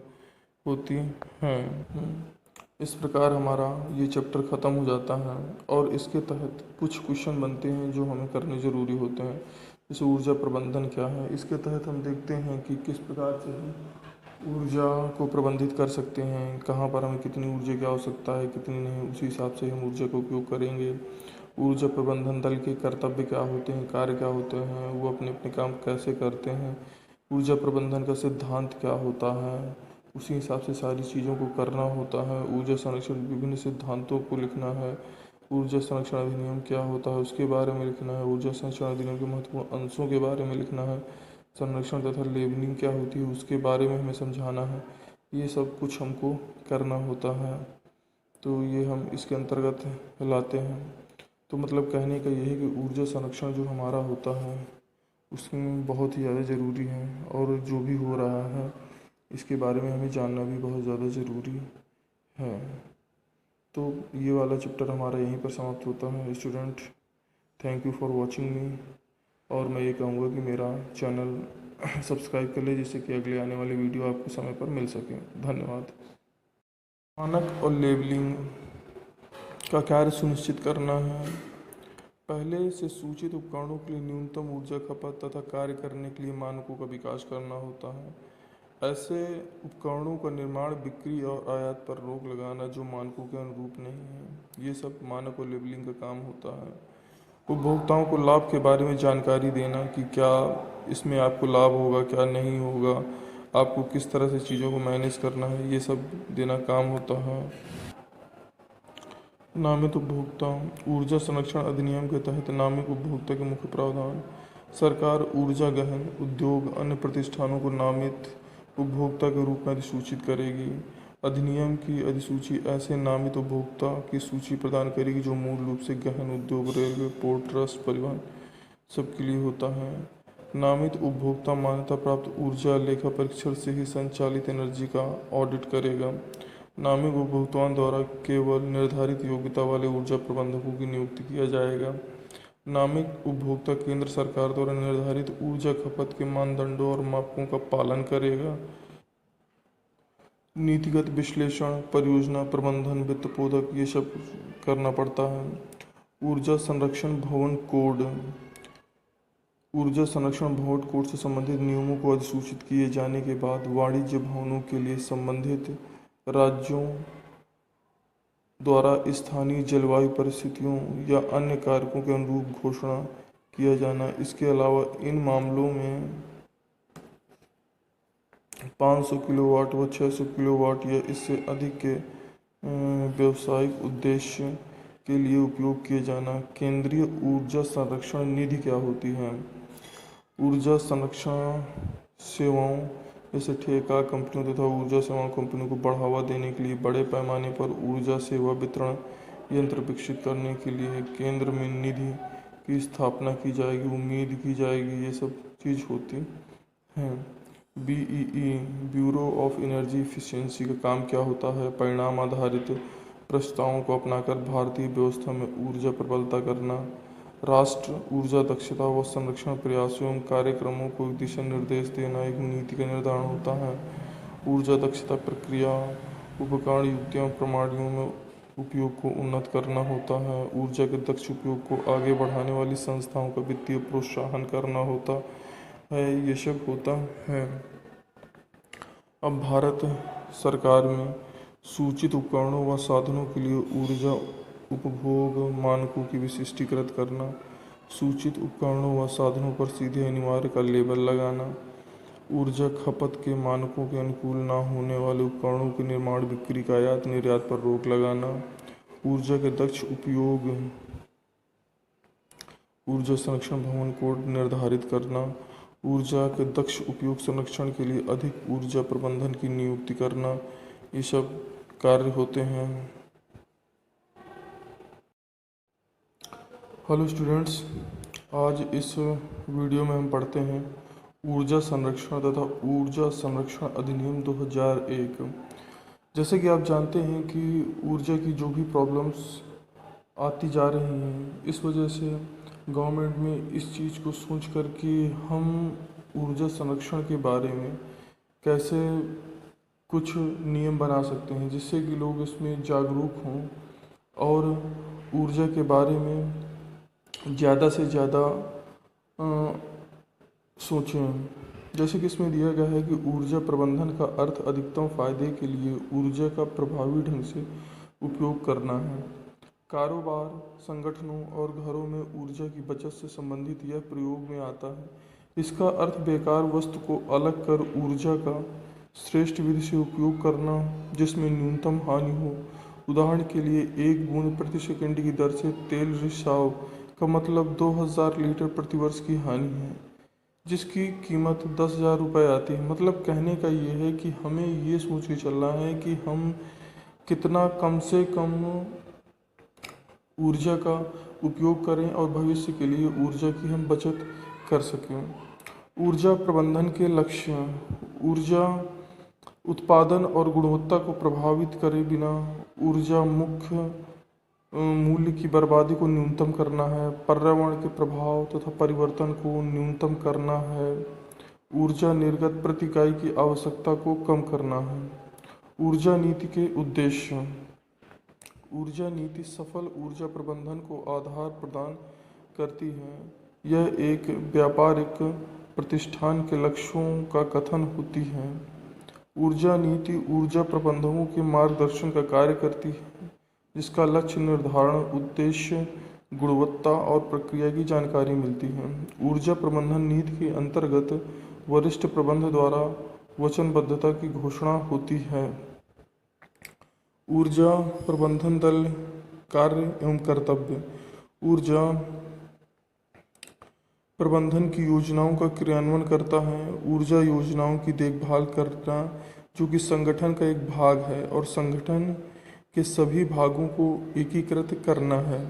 [SPEAKER 1] होती हैं। इस प्रकार हमारा ये चैप्टर ख़त्म हो जाता है और इसके तहत कुछ क्वेश्चन बनते हैं जो हमें करने ज़रूरी होते हैं। जैसे ऊर्जा प्रबंधन क्या है। इसके तहत हम देखते हैं कि किस प्रकार से हम ऊर्जा को प्रबंधित कर सकते हैं, कहाँ पर हमें कितनी ऊर्जा की आवश्यकता है कितनी नहीं, उसी हिसाब से हम ऊर्जा का उपयोग करेंगे। ऊर्जा प्रबंधन दल के कर्तव्य क्या होते हैं, कार्य क्या होते हैं, वो अपने अपने काम कैसे करते हैं। ऊर्जा प्रबंधन का सिद्धांत क्या होता है, उसी हिसाब से सारी चीज़ों को करना होता है। ऊर्जा संरक्षण विभिन्न सिद्धांतों को लिखना है। ऊर्जा संरक्षण अधिनियम क्या होता है उसके बारे में लिखना है। ऊर्जा संरक्षण अधिनियम के महत्वपूर्ण अंशों के बारे में लिखना है। संरक्षण तथा लेबलिंग क्या होती है उसके बारे में हमें समझाना है। ये सब कुछ हमको करना होता है तो ये हम इसके अंतर्गत लाते हैं। तो मतलब कहने का ये है कि ऊर्जा संरक्षण जो हमारा होता है उसमें बहुत ही ज़्यादा ज़रूरी है, और जो भी हो रहा है इसके बारे में हमें जानना भी बहुत ज़्यादा ज़रूरी है। तो ये वाला चैप्टर हमारा यहीं पर समाप्त होता है student. Thank you for watching मी। और मैं ये कहूँगा कि मेरा चैनल सब्सक्राइब कर ले, जिससे कि अगले आने वाली वीडियो आपको समय पर मिल सके। धन्यवाद। मानक और लेबलिंग का कार्य सुनिश्चित करना है। पहले से सूचित उपकरणों के लिए न्यूनतम ऊर्जा खपत तथा कार्य करने के लिए मानकों का विकास करना होता है। ऐसे उपकरणों का निर्माण, बिक्री और आयात पर रोक लगाना जो मानकों के अनुरूप नहीं है, ये सब मानक और लेबलिंग का काम होता है। उपभोक्ताओं को लाभ के बारे में जानकारी देना कि क्या इसमें आपको लाभ होगा, क्या नहीं होगा, आपको किस तरह से चीज़ों को मैनेज करना है, ये सब देना काम होता है। नामित उपभोक्ता। ऊर्जा संरक्षण अधिनियम के तहत नामित उपभोक्ता के मुख्य प्रावधान। सरकार ऊर्जा गहन उद्योग अन्य प्रतिष्ठानों को नामित उपभोक्ता के रूप में अधिसूचित करेगी। अधिनियम की अधिसूची ऐसे नामित उपभोक्ता की सूची प्रदान करेगी जो मूल रूप से गहन उद्योग, रेलवे, पोर्ट ट्रस्ट, परिवहन सबके लिए होता है। नामित उपभोक्ता मान्यता प्राप्त ऊर्जा लेखा परीक्षण से ही संचालित एनर्जी का ऑडिट करेगा। नामित उपभोक्ताओं द्वारा केवल निर्धारित योग्यता वाले ऊर्जा प्रबंधकों की नियुक्ति किया जाएगा। नामित उपभोक्ता केंद्र सरकार द्वारा निर्धारित ऊर्जा खपत के मानदंडों और मापकों का पालन करेगा। नीतिगत विश्लेषण, परियोजना प्रबंधन, वित्त पोधक, ये सब करना पड़ता है। ऊर्जा संरक्षण भवन कोड। ऊर्जा संरक्षण भवन कोड से संबंधित नियमों को अधिसूचित किए जाने के बाद वाणिज्य भवनों के लिए संबंधित राज्यों द्वारा स्थानीय जलवायु परिस्थितियों या अन्य कारकों के अनुरूप घोषणा किया जाना। इसके अलावा इन मामलों में 500 किलोवाट व 600 किलोवाट या इससे अधिक के व्यावसायिक उद्देश्य के लिए उपयोग किए जाना। केंद्रीय ऊर्जा संरक्षण निधि क्या होती है? ऊर्जा संरक्षण सेवाओं जैसे ठेका कंपनियों तथा ऊर्जा सेवा कंपनियों को बढ़ावा देने के लिए बड़े पैमाने पर ऊर्जा सेवा वितरण यंत्र विकसित करने के लिए केंद्र में निधि की स्थापना की जाएगी, उम्मीद की जाएगी, ये सब चीज़ होती हैं। BEE bureau of energy efficiency का काम क्या होता है? परिणाम आधारित प्रस्तावों को अपनाकर भारतीय व्यवस्था में ऊर्जा प्रबलता करना। राष्ट्र ऊर्जा दक्षता व संरक्षण प्रयासों एवं कार्यक्रमों को दिशा निर्देश देना एक नीति का निर्धारण होता है। ऊर्जा दक्षता प्रक्रिया, उपकरण, युक्तियों, प्रणालियों में उपयोग को उन्नत करना होता है। ऊर्जा के दक्ष उपयोग को आगे बढ़ाने वाली संस्थाओं का वित्तीय प्रोत्साहन करना होता है। ये सब होता है। अब भारत सरकार में सूचित उपकरणों व साधनों के लिए ऊर्जा उपभोग मानकों की विशिष्टीकृत करना। सूचित उपकरणों व साधनों पर सीधे अनिवार्य का लेबल लगाना। ऊर्जा खपत के मानकों के अनुकूल न होने वाले उपकरणों के निर्माण, बिक्री का आयात निर्यात पर रोक लगाना। ऊर्जा के दक्ष उपयोग ऊर्जा संरक्षण भवन कोड निर्धारित करना। ऊर्जा के दक्ष उपयोग संरक्षण के लिए अधिक ऊर्जा प्रबंधन की नियुक्ति करना। ये सब कार्य होते हैं। हेलो स्टूडेंट्स, आज इस वीडियो में हम पढ़ते हैं ऊर्जा संरक्षण तथा ऊर्जा संरक्षण अधिनियम 2001। जैसे कि आप जानते हैं कि ऊर्जा की जो भी प्रॉब्लम्स आती जा रही हैं, इस वजह से गवर्नमेंट में इस चीज़ को सोच कर कि हम ऊर्जा संरक्षण के बारे में कैसे कुछ नियम बना सकते हैं जिससे कि लोग इसमें जागरूक हों और ऊर्जा के बारे में ज़्यादा से ज़्यादा सोचें। जैसे कि इसमें दिया गया है कि ऊर्जा प्रबंधन का अर्थ अधिकतम फायदे के लिए ऊर्जा का प्रभावी ढंग से उपयोग करना है। कारोबार, संगठनों और घरों में ऊर्जा की बचत से संबंधित यह प्रयोग में आता है। इसका अर्थ बेकार वस्तु को अलग कर ऊर्जा का श्रेष्ठ विधि से उपयोग करना जिसमें न्यूनतम हानि हो। उदाहरण के लिए 1 बूंद प्रति सेकंड की दर से तेल रिसाव का मतलब 2000 लीटर प्रति वर्ष की हानि है, जिसकी कीमत 10,000 रुपये आती है। मतलब कहने का ये है कि हमें ये सोच के चलना है कि हम कितना कम से कम ऊर्जा का उपयोग करें और भविष्य के लिए ऊर्जा की हम बचत कर सकें। ऊर्जा प्रबंधन के लक्ष्य: ऊर्जा उत्पादन और गुणवत्ता को प्रभावित करे बिना ऊर्जा मुख्य मूल्य की बर्बादी को न्यूनतम करना है, पर्यावरण के प्रभाव तथा परिवर्तन को न्यूनतम करना है, ऊर्जा निर्गत प्रति इकाई की आवश्यकता को कम करना है। ऊर्जा नीति के उद्देश्य: ऊर्जा नीति सफल ऊर्जा प्रबंधन को आधार प्रदान करती है। यह एक व्यापारिक प्रतिष्ठान के लक्ष्यों का कथन होती है। ऊर्जा नीति ऊर्जा प्रबंधकों के मार्गदर्शन का कार्य करती है, जिसका लक्ष्य निर्धारण, उद्देश्य, गुणवत्ता और प्रक्रिया की जानकारी मिलती है। ऊर्जा प्रबंधन नीति के अंतर्गत वरिष्ठ प्रबंधन द्वारा वचनबद्धता की घोषणा होती है। ऊर्जा प्रबंधन दल कार्य एवं कर्तव्य: ऊर्जा प्रबंधन की योजनाओं का क्रियान्वयन करता है। ऊर्जा योजनाओं की देखभाल करना, जो कि संगठन का एक भाग है, और संगठन के सभी भागों को एकीकृत करना है।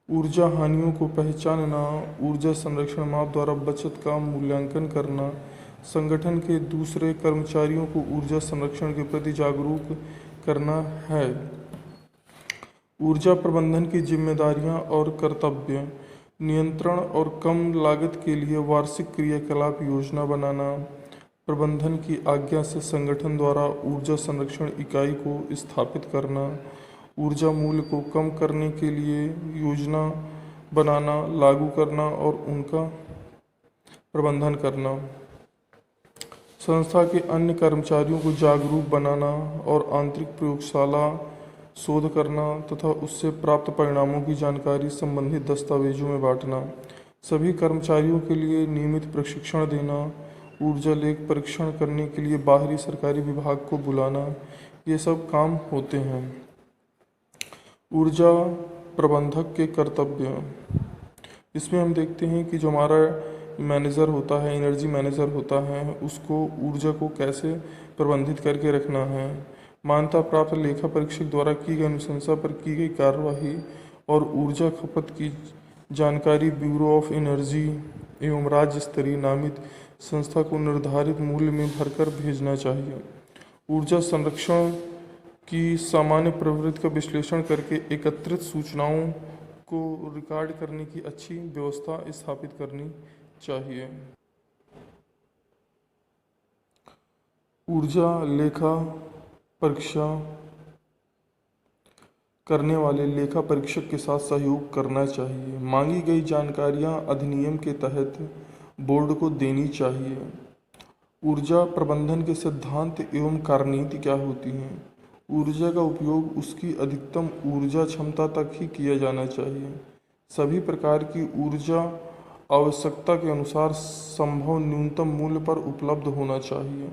[SPEAKER 1] ऊर्जा हानियों को पहचानना, ऊर्जा संरक्षण माप द्वारा बचत का मूल्यांकन करना, संगठन के दूसरे कर्मचारियों को ऊर्जा संरक्षण के प्रति जागरूक करना है। ऊर्जा प्रबंधन की जिम्मेदारियां और कर्तव्य: नियंत्रण और कम लागत के लिए वार्षिक क्रियाकलाप योजना बनाना, प्रबंधन की आज्ञा से संगठन द्वारा ऊर्जा संरक्षण इकाई को स्थापित करना, ऊर्जा मूल्य को कम करने के लिए योजना बनाना, लागू करना और उनका प्रबंधन करना, संस्था के अन्य कर्मचारियों को जागरूक बनाना और आंतरिक प्रयोगशाला शोध करना तथा उससे प्राप्त परिणामों की जानकारी संबंधित दस्तावेजों में बांटना, सभी कर्मचारियों के लिए नियमित प्रशिक्षण देना, ऊर्जा लेख परीक्षण करने के लिए बाहरी सरकारी विभाग को बुलाना, ये सब काम होते हैं। ऊर्जा प्रबंधक के कर्तव्य: इसमें हम देखते हैं कि जो हमारा मैनेजर होता है, एनर्जी मैनेजर होता है, उसको ऊर्जा को कैसे प्रबंधित करके रखना है। मान्यता प्राप्त लेखा परीक्षक द्वारा की गई अनुशंसा पर की गई कार्यवाही और ऊर्जा खपत की जानकारी ब्यूरो ऑफ एनर्जी एवं राज्य स्तरीय नामित संस्था को निर्धारित मूल्य में भरकर भेजना चाहिए। ऊर्जा संरक्षण की सामान्य प्रवृत्ति का विश्लेषण करके एकत्रित सूचनाओं को रिकॉर्ड करने की अच्छी व्यवस्था स्थापित करनी चाहिए। ऊर्जा लेखा परीक्षा करने वाले लेखा परीक्षक के साथ सहयोग करना चाहिए। मांगी गई जानकारियां अधिनियम के तहत बोर्ड को देनी चाहिए। ऊर्जा प्रबंधन के सिद्धांत एवं कार्यनीति क्या होती हैं? ऊर्जा का उपयोग उसकी अधिकतम ऊर्जा क्षमता तक ही किया जाना चाहिए। सभी प्रकार की ऊर्जा आवश्यकता के अनुसार संभव न्यूनतम मूल्य पर उपलब्ध होना चाहिए।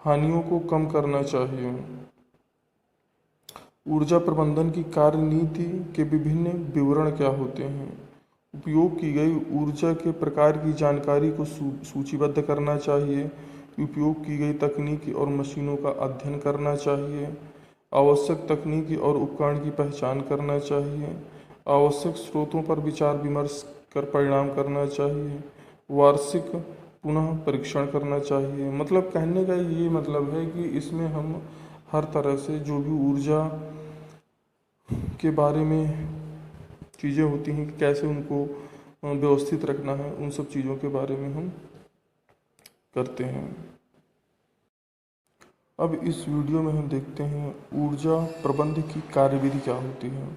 [SPEAKER 1] हानियों को कम करना चाहिए। ऊर्जा प्रबंधन की कार्यनीति के विभिन्न विवरण क्या होते हैं? उपयोग की गई ऊर्जा के प्रकार की जानकारी को सूचीबद्ध करना चाहिए। उपयोग की गई तकनीकी और मशीनों का अध्ययन करना चाहिए। आवश्यक तकनीकी और उपकरण की पहचान करना चाहिए। आवश्यक स्रोतों पर विचार विमर्श कर परिणाम करना चाहिए। वार्षिक पुनः परीक्षण करना चाहिए। मतलब कहने का ये मतलब है कि इसमें हम हर तरह से जो भी ऊर्जा के बारे में चीज़ें होती हैं कि कैसे उनको व्यवस्थित रखना है, उन सब चीज़ों के बारे में हम करते हैं। अब इस वीडियो में हम देखते हैं ऊर्जा प्रबंध की कार्यविधि क्या होती है।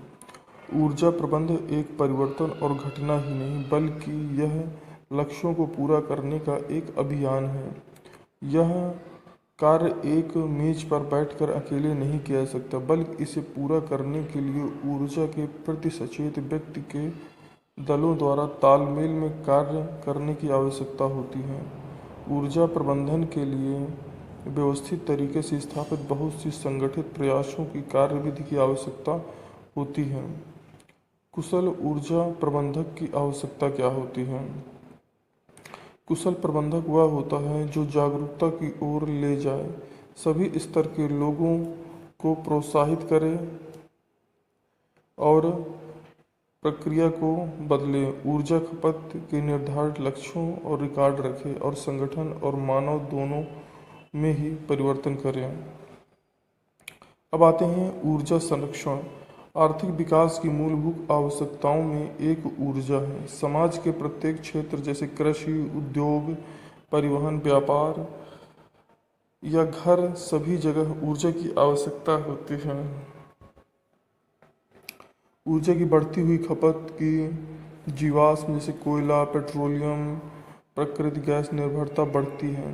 [SPEAKER 1] ऊर्जा प्रबंध एक परिवर्तन और घटना ही नहीं, बल्कि यह लक्ष्यों को पूरा करने का एक अभियान है। यह कार्य एक मेज पर बैठकर अकेले नहीं किया जा सकता, बल्कि इसे पूरा करने के लिए ऊर्जा के प्रति सचेत व्यक्ति के दलों द्वारा तालमेल में कार्य करने की आवश्यकता होती है। ऊर्जा प्रबंधन के लिए व्यवस्थित तरीके से स्थापित बहुत सी संगठित प्रयासों की कार्यविधि की आवश्यकता होती है। कुशल ऊर्जा प्रबंधक की आवश्यकता क्या होती है? कुशल प्रबंधक वह होता है जो जागरूकता की ओर ले जाए, सभी स्तर के लोगों को प्रोत्साहित करे और प्रक्रिया को बदले, ऊर्जा खपत के निर्धारित लक्ष्यों और रिकॉर्ड रखें और संगठन और मानव दोनों में ही परिवर्तन करें। अब आते हैं ऊर्जा संरक्षण। आर्थिक विकास की मूलभूत आवश्यकताओं में एक ऊर्जा है। समाज के प्रत्येक क्षेत्र जैसे कृषि, उद्योग, परिवहन, व्यापार या घर, सभी जगह ऊर्जा की आवश्यकता होती है। ऊर्जा की बढ़ती हुई खपत की जीवाश्म जैसे कोयला, पेट्रोलियम, प्राकृतिक गैस निर्भरता बढ़ती है,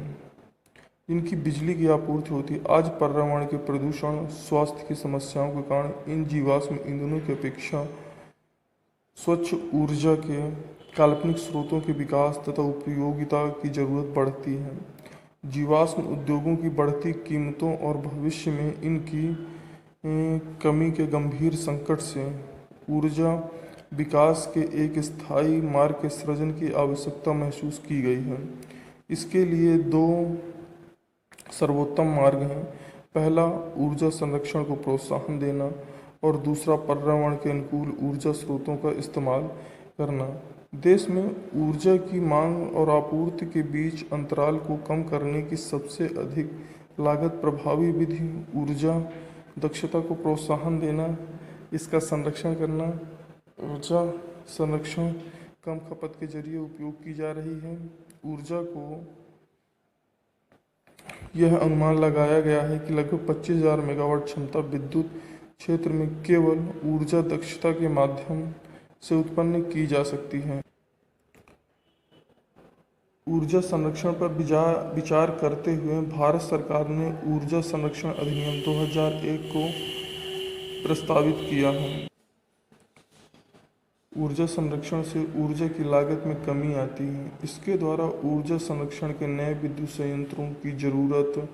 [SPEAKER 1] इनकी बिजली की आपूर्ति होती है। आज पर्यावरण के प्रदूषण, स्वास्थ्य की समस्याओं के कारण इन जीवाश्म ईंधनों की अपेक्षा स्वच्छ ऊर्जा के काल्पनिक स्रोतों के विकास तथा उपयोगिता की जरूरत बढ़ती है। जीवाश्म उद्योगों की बढ़ती कीमतों और भविष्य में इनकी कमी के गंभीर संकट से ऊर्जा विकास के एक स्थायी मार्ग के सृजन की आवश्यकता महसूस की गई है। इसके लिए दो सर्वोत्तम मार्ग हैं। पहला, ऊर्जा संरक्षण को प्रोत्साहन देना और दूसरा, पर्यावरण के अनुकूल ऊर्जा स्रोतों का इस्तेमाल करना। देश में ऊर्जा की मांग और आपूर्ति के बीच अंतराल को कम करने की सबसे अधिक लागत प्रभावी विधि ऊर्जा दक्षता को प्रोत्साहन देना, इसका संरक्षण करना। ऊर्जा संरक्षण कम खपत के जरिए उपयोग की जा रही है। ऊर्जा को यह अनुमान लगाया गया है कि लगभग 25,000 मेगावाट क्षमता विद्युत क्षेत्र में केवल ऊर्जा दक्षता के माध्यम से उत्पन्न की जा सकती है। ऊर्जा संरक्षण पर विचार करते हुए भारत सरकार ने ऊर्जा संरक्षण अधिनियम 2001 को प्रस्तावित किया है। ऊर्जा संरक्षण से ऊर्जा की लागत में कमी आती है। इसके द्वारा ऊर्जा संरक्षण के नए विद्युत संयंत्रों की ज़रूरत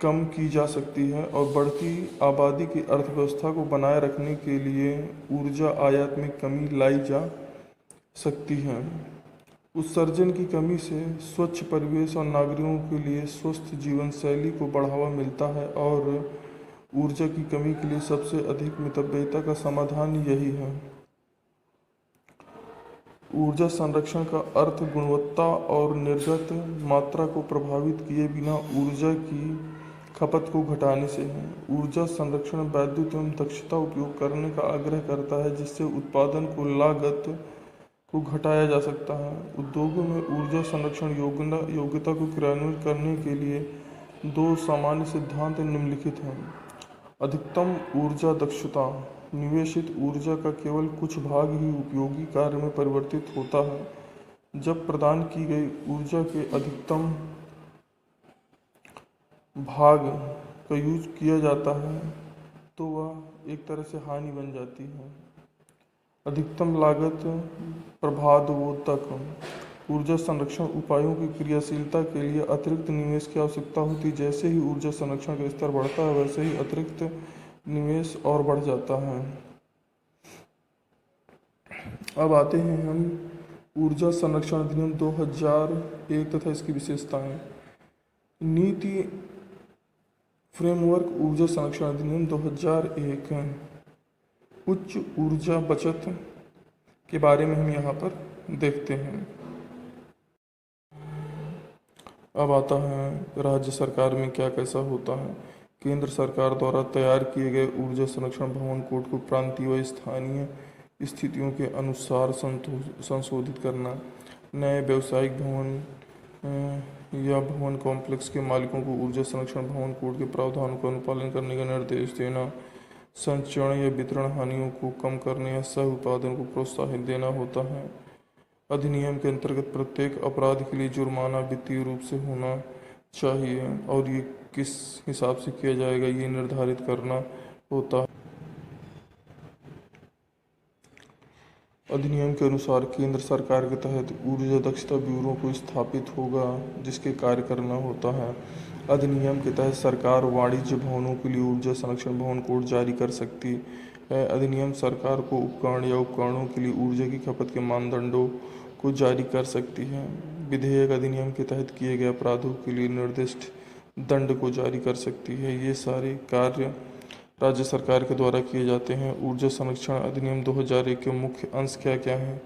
[SPEAKER 1] कम की जा सकती है और बढ़ती आबादी की अर्थव्यवस्था को बनाए रखने के लिए ऊर्जा आयात में कमी लाई जा सकती है। उत्सर्जन की कमी से स्वच्छ परिवेश और नागरिकों के लिए स्वस्थ जीवन शैली को बढ़ावा मिलता है और ऊर्जा की कमी के लिए सबसे अधिक मितव्ययिता का समाधान यही है। ऊर्जा संरक्षण का अर्थ गुणवत्ता और निर्गत मात्रा को प्रभावित किए बिना ऊर्जा की खपत को घटाने से है। ऊर्जा संरक्षण वैद्युत एवं दक्षता उपयोग करने का आग्रह करता है, जिससे उत्पादन को लागत को घटाया जा सकता है। उद्योगों में ऊर्जा संरक्षण योग्यता को क्रियान्वित करने के लिए दो सामान्य सिद्धांत निम्नलिखित हैं। अधिकतम ऊर्जा दक्षता, निवेशित ऊर्जा का केवल कुछ भाग ही उपयोगी कार्य में परिवर्तित होता है। जब प्रदान की गई ऊर्जा के अधिकतम भाग का यूज किया जाता है तो वह एक तरह से हानि बन जाती है। अधिकतम लागत प्रबाधवोधक, ऊर्जा संरक्षण उपायों की क्रियाशीलता के लिए अतिरिक्त निवेश की आवश्यकता होती है। जैसे ही ऊर्जा संरक्षण का स्तर बढ़ता है वैसे ही अतिरिक्त निवेश और बढ़ जाता है। अब आते हैं हम ऊर्जा संरक्षण अधिनियम 2001 तथा इसकी विशेषताएं। नीति फ्रेमवर्क ऊर्जा संरक्षण अधिनियम 2001 उच्च ऊर्जा बचत के बारे में हम यहाँ पर देखते हैं। अब आता है राज्य सरकार में क्या कैसा होता है। केंद्र सरकार द्वारा तैयार किए गए ऊर्जा संरक्षण भवन कोड को प्रांतीय व स्थानीय स्थितियों के अनुसार संशोधित करना, नए व्यावसायिक भवन या भवन कॉम्प्लेक्स के मालिकों को ऊर्जा संरक्षण भवन कोड के प्रावधानों का अनुपालन करने का निर्देश देना, संचरण या वितरण हानियों को कम करने या सह उत्पादन को प्रोत्साहित देना होता है। अधिनियम के अंतर्गत प्रत्येक अपराध के लिए जुर्माना वित्तीय रूप से होना चाहिए और ये किस हिसाब से किया जाएगा ये निर्धारित करना होता है। अधिनियम के अनुसार केंद्र सरकार के तहत ऊर्जा दक्षता ब्यूरो को स्थापित होगा जिसके कार्य करना होता है। अधिनियम के तहत सरकार वाणिज्य भवनों के लिए ऊर्जा संरक्षण भवन कोड जारी कर सकती है। अधिनियम सरकार को उपकरण या उपकरणों के लिए ऊर्जा की खपत के मानदंडों को जारी कर सकती है। विधेयक अधिनियम के तहत किए गए अपराधों के लिए निर्दिष्ट दंड को जारी कर सकती है। ये सारे कार्य राज्य सरकार के द्वारा किए जाते हैं। ऊर्जा संरक्षण अधिनियम 2001 के मुख्य अंश क्या क्या हैं,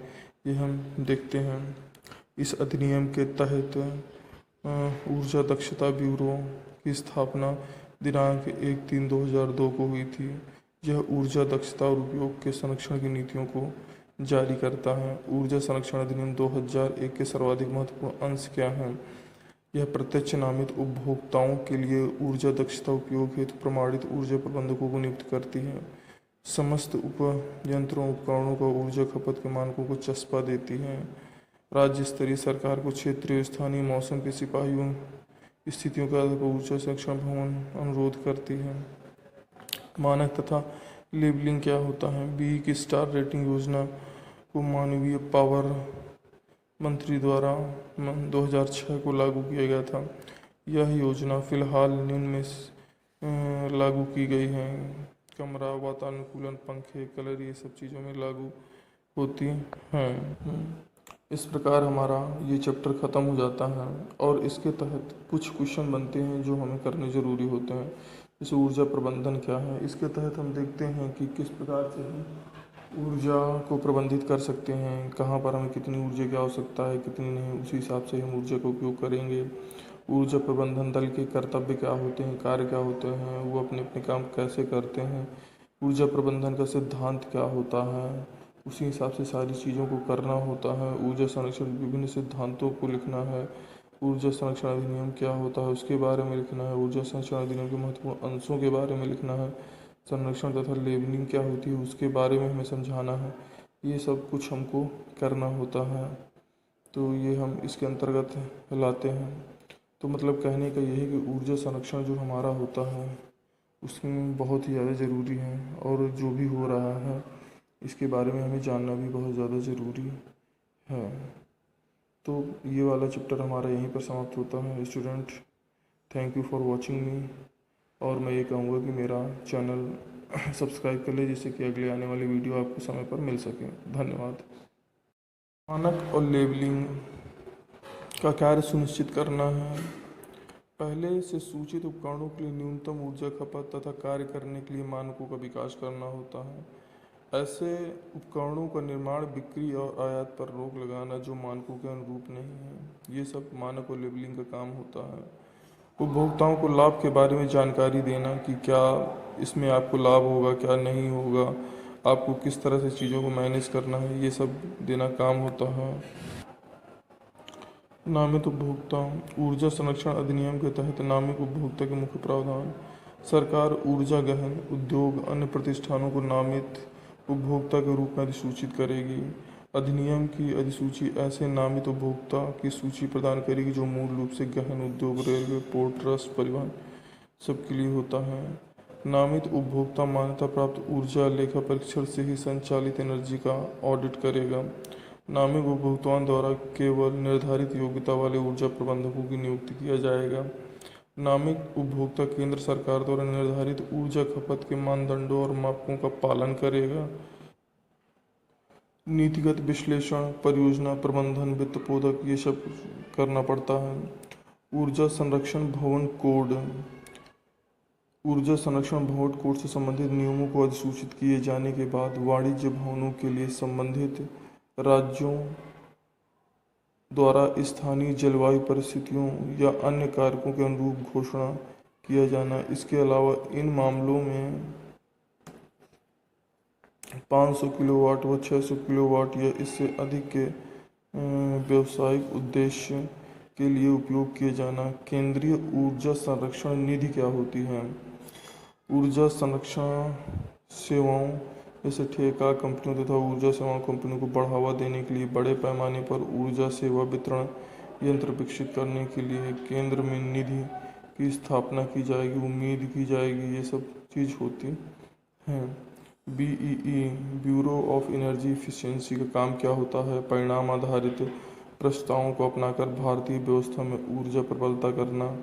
[SPEAKER 1] ये हम देखते हैं। इस अधिनियम के तहत ऊर्जा दक्षता ब्यूरो की स्थापना दिनांक 1/3/2002 को हुई थी। यह ऊर्जा दक्षता और उपयोग के संरक्षण की नीतियों को जारी करता है। ऊर्जा संरक्षण अधिनियम 2001 के सर्वाधिक महत्वपूर्ण अंश क्या हैं? यह प्रत्यक्ष नामित उपभोक्ताओं के लिए ऊर्जा दक्षता उपयोग हेतु प्रमाणित ऊर्जा प्रबंधकों को नियुक्त करती है। समस्त उपयंत्रों उपकरणों का ऊर्जा खपत के मानकों को चस्पा देती है। राज्य स्तरीय सरकार को क्षेत्रीय स्थानीय मौसम के सिपाहियों स्थितियों के आधार पर ऊर्जा संरक्षण भवन अनुरोध करती है। मानक तथा लेबलिंग क्या होता है? बी की स्टार रेटिंग योजना को मानवीय पावर मंत्री द्वारा 2006 को लागू किया गया था। यह योजना फिलहाल निम्न में लागू की गई है। कमरा वातानुकूलन, पंखे, कलर, ये सब चीज़ों में लागू होती हैं। इस प्रकार हमारा ये चैप्टर ख़त्म हो जाता है और इसके तहत कुछ क्वेश्चन बनते हैं जो हमें करने ज़रूरी होते हैं। जैसे ऊर्जा प्रबंधन क्या है, इसके तहत हम देखते हैं कि किस प्रकार से हम ऊर्जा को प्रबंधित कर सकते हैं, कहाँ पर हमें कितनी ऊर्जा की आवश्यकता है, कितनी नहीं, उसी हिसाब से हम ऊर्जा का उपयोग करेंगे। ऊर्जा प्रबंधन दल के कर्तव्य क्या होते हैं, कार्य क्या होते हैं, वो अपने अपने काम कैसे करते हैं, ऊर्जा प्रबंधन का सिद्धांत क्या होता है, उसी हिसाब से सारी चीज़ों को करना होता है। ऊर्जा संरक्षण विभिन्न सिद्धांतों को लिखना है। ऊर्जा संरक्षण अधिनियम क्या होता है उसके बारे में लिखना है। ऊर्जा संरक्षण अधिनियम के महत्वपूर्ण अंशों के बारे में लिखना है। संरक्षण तथा लेबलिंग क्या होती है उसके बारे में हमें समझाना है। ये सब कुछ हमको करना होता है, तो ये हम इसके अंतर्गत लाते हैं। तो मतलब कहने का यही है कि ऊर्जा संरक्षण जो हमारा होता है उसमें बहुत ही ज़्यादा ज़रूरी है और जो भी हो रहा है इसके बारे में हमें जानना भी बहुत ज़्यादा ज़रूरी है। तो ये वाला चैप्टर हमारा यहीं पर समाप्त होता है। Student, thank you for watching मी, और मैं ये कहूँगा कि मेरा चैनल सब्सक्राइब कर ले जिससे कि अगले आने वाली वीडियो आपको समय पर मिल सके। धन्यवाद। मानक और लेबलिंग का कार्य सुनिश्चित करना है। पहले से सूचित उपकरणों के लिए न्यूनतम ऊर्जा खपत तथा कार्य करने के लिए मानकों का विकास करना होता है। ऐसे उपकरणों का निर्माण, बिक्री और आयात पर रोक लगाना जो मानकों के अनुरूप नहीं है, ये सब मानक और लेबलिंग का काम होता है। उपभोक्ताओं को लाभ के बारे में जानकारी देना कि क्या इसमें आपको लाभ होगा, क्या नहीं होगा, आपको किस तरह से चीज़ों को मैनेज करना है, ये सब देना काम होता है। नामित उपभोक्ता। ऊर्जा संरक्षण अधिनियम के तहत नामित उपभोक्ता के मुख्य प्रावधान। सरकार ऊर्जा गहन उद्योग अन्य प्रतिष्ठानों को नामित उपभोक्ता के रूप में अधिसूचित करेगी। अधिनियम की अधिसूची ऐसे नामित उपभोक्ता की सूची प्रदान करेगी जो मूल रूप से गहन उद्योग, रेलवे, पोर्ट ट्रस्ट, परिवहन सबके लिए होता है। नामित उपभोक्ता मान्यता प्राप्त ऊर्जा लेखा परीक्षण से ही संचालित एनर्जी का ऑडिट करेगा। नामित उपभोक्ताओं द्वारा केवल निर्धारित योग्यता वाले ऊर्जा प्रबंधकों की नियुक्ति किया जाएगा। नामित उपभोक्ता केंद्र सरकार द्वारा निर्धारित ऊर्जा खपत के मानदंडों और मापकों का पालन करेगा। नीतिगत विश्लेषण, परियोजना प्रबंधन, वित्त पोधक, ये सब करना पड़ता है। ऊर्जा संरक्षण भवन कोड। ऊर्जा संरक्षण भवन कोड से संबंधित नियमों को अधिसूचित किए जाने के बाद वाणिज्य भवनों के लिए संबंधित राज्यों द्वारा स्थानीय जलवायु परिस्थितियों या अन्य कारकों के अनुरूप घोषणा किया जाना। इसके अलावा इन मामलों में 500 किलोवाट व 600 किलोवाट या इससे अधिक के व्यावसायिक उद्देश्य के लिए उपयोग किए जाना। केंद्रीय ऊर्जा संरक्षण निधि क्या होती है? ऊर्जा संरक्षण सेवाओं जैसे ठेका कंपनियों तथा ऊर्जा सेवा कंपनियों को बढ़ावा देने के लिए बड़े पैमाने पर ऊर्जा सेवा वितरण यंत्र विकसित करने के लिए केंद्र में निधि की स्थापना की जाएगी, उम्मीद की जाएगी, ये सब चीज़ होती हैं। BEE bureau of energy efficiency का काम क्या होता है? परिणाम आधारित प्रस्तावों को अपनाकर भारतीय व्यवस्था में ऊर्जा प्रबलता करना।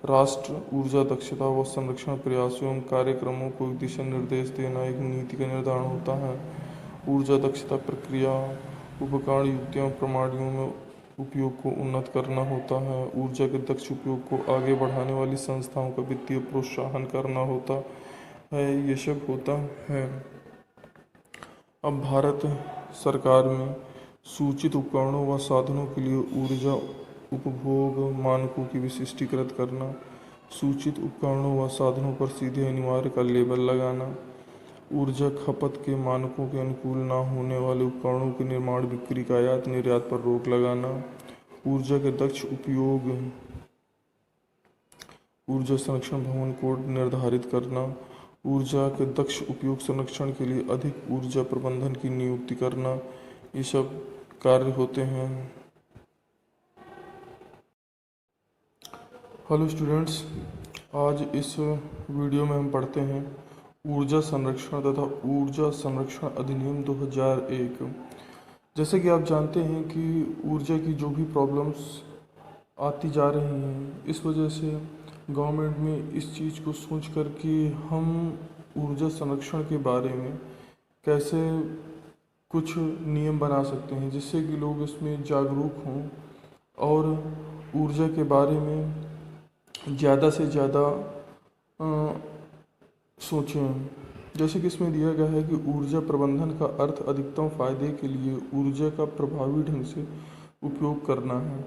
[SPEAKER 1] राष्ट्र ऊर्जा दक्षता व संरक्षण प्रयासों एवं कार्यक्रमों को दिशा निर्देश देना एक नीति का निर्धारण होता है। ऊर्जा दक्षता प्रक्रिया, उपकरण, युक्तियों, प्रणालियों में उपयोग को उन्नत करना होता है। ऊर्जा के दक्ष उपयोग को आगे बढ़ाने वाली संस्थाओं का वित्तीय प्रोत्साहन करना होता है, ये सब होता है। अब भारत सरकार में सूचित उपकरणों व साधनों के लिए ऊर्जा उपभोग मानकों की विशिष्टीकृत करना, सूचित उपकरणों व साधनों पर सीधे अनिवार्य का लेबल लगाना, ऊर्जा खपत के मानकों के अनुकूल न होने वाले उपकरणों के निर्माण, बिक्री का आयात निर्यात पर रोक लगाना, ऊर्जा के दक्ष उपयोग ऊर्जा संरक्षण भवन कोड निर्धारित करना, ऊर्जा के दक्ष उपयोग संरक्षण के लिए अधिक ऊर्जा प्रबंधन की नियुक्ति करना, ये सब कार्य होते हैं। हेलो स्टूडेंट्स, आज इस वीडियो में हम पढ़ते हैं ऊर्जा संरक्षण तथा ऊर्जा संरक्षण अधिनियम 2001। जैसे कि आप जानते हैं कि ऊर्जा की जो भी प्रॉब्लम्स आती जा रही हैं, इस वजह से गवर्नमेंट में इस चीज़ को सोच कर कि हम ऊर्जा संरक्षण के बारे में कैसे कुछ नियम बना सकते हैं जिससे कि लोग इसमें जागरूक हों और ऊर्जा के बारे में ज़्यादा से ज़्यादा सोचें। जैसे कि इसमें दिया गया है कि ऊर्जा प्रबंधन का अर्थ अधिकतम फायदे के लिए ऊर्जा का प्रभावी ढंग से उपयोग करना है।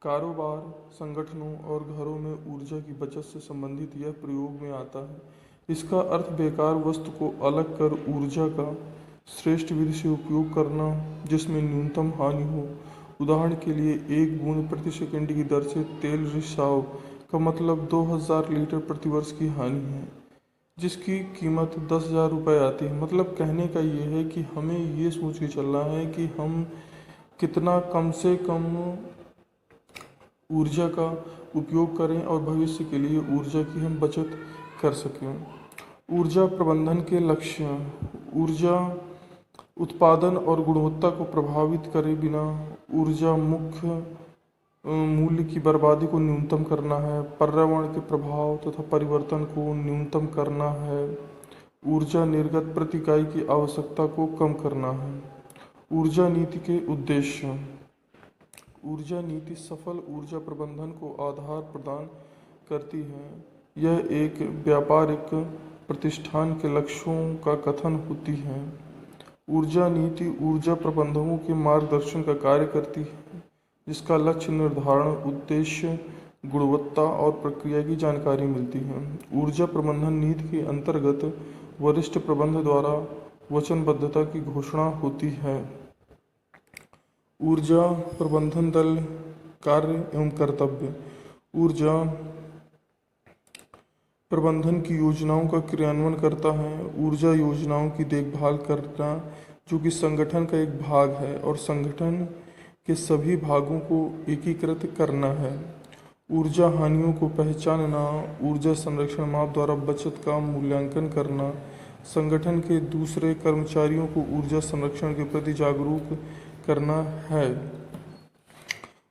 [SPEAKER 1] कारोबार, संगठनों और घरों में ऊर्जा की बचत से संबंधित यह प्रयोग में आता है। इसका अर्थ बेकार वस्तु को अलग कर ऊर्जा का श्रेष्ठ विधि से उपयोग करना जिसमें न्यूनतम हानि हो। उदाहरण के लिए 1 बूंद प्रति सेकंड की दर से तेल रिसाव का मतलब 2000 लीटर प्रति वर्ष की हानि है, जिसकी कीमत 10,000 रुपये आती है। मतलब कहने का ये है कि हमें ये सोच के चलना है कि हम कितना कम से कम ऊर्जा का उपयोग करें और भविष्य के लिए ऊर्जा की हम बचत कर सकें। ऊर्जा प्रबंधन के लक्ष्य: ऊर्जा उत्पादन और गुणवत्ता को प्रभावित करे बिना ऊर्जा मुख्य मूल्य की बर्बादी को न्यूनतम करना है, पर्यावरण के प्रभाव तथा परिवर्तन को न्यूनतम करना है, ऊर्जा निर्गत प्रति इकाई की आवश्यकता को कम करना है। ऊर्जा नीति के उद्देश्य: ऊर्जा नीति सफल ऊर्जा प्रबंधन को आधार प्रदान करती है। यह एक व्यापारिक प्रतिष्ठान के लक्ष्यों का कथन होती है। ऊर्जा नीति ऊर्जा प्रबंधकों के मार्गदर्शन का कार्य करती है, जिसका लक्ष्य निर्धारण, उद्देश्य, गुणवत्ता और प्रक्रिया की जानकारी मिलती है। ऊर्जा प्रबंधन नीति के अंतर्गत वरिष्ठ प्रबंधक द्वारा वचनबद्धता की घोषणा होती है। ऊर्जा प्रबंधन दल कार्य एवं कर्तव्य: ऊर्जा प्रबंधन की योजनाओं का क्रियान्वयन करता है। ऊर्जा योजनाओं की देखभाल करना जो कि संगठन का एक भाग है और संगठन के सभी भागों को एकीकृत करना है। ऊर्जा हानियों को पहचानना, ऊर्जा संरक्षण माप द्वारा बचत का मूल्यांकन करना, संगठन के दूसरे कर्मचारियों को ऊर्जा संरक्षण के प्रति जागरूक करना है।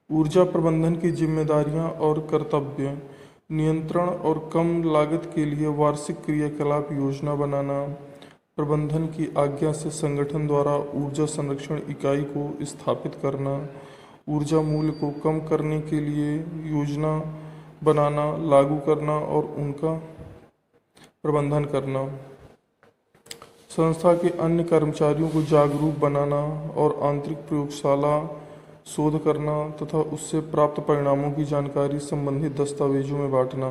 [SPEAKER 1] ऊर्जा प्रबंधन की जिम्मेदारियां और कर्तव्य: नियंत्रण और कम लागत के लिए वार्षिक क्रियाकलाप योजना बनाना, प्रबंधन की आज्ञा से संगठन द्वारा ऊर्जा संरक्षण इकाई को स्थापित करना, ऊर्जा मूल्य को कम करने के लिए योजना बनाना, लागू करना और उनका प्रबंधन करना, संस्था के अन्य कर्मचारियों को जागरूक बनाना और आंतरिक प्रयोगशाला शोध करना तथा उससे प्राप्त परिणामों की जानकारी संबंधित दस्तावेजों में बांटना,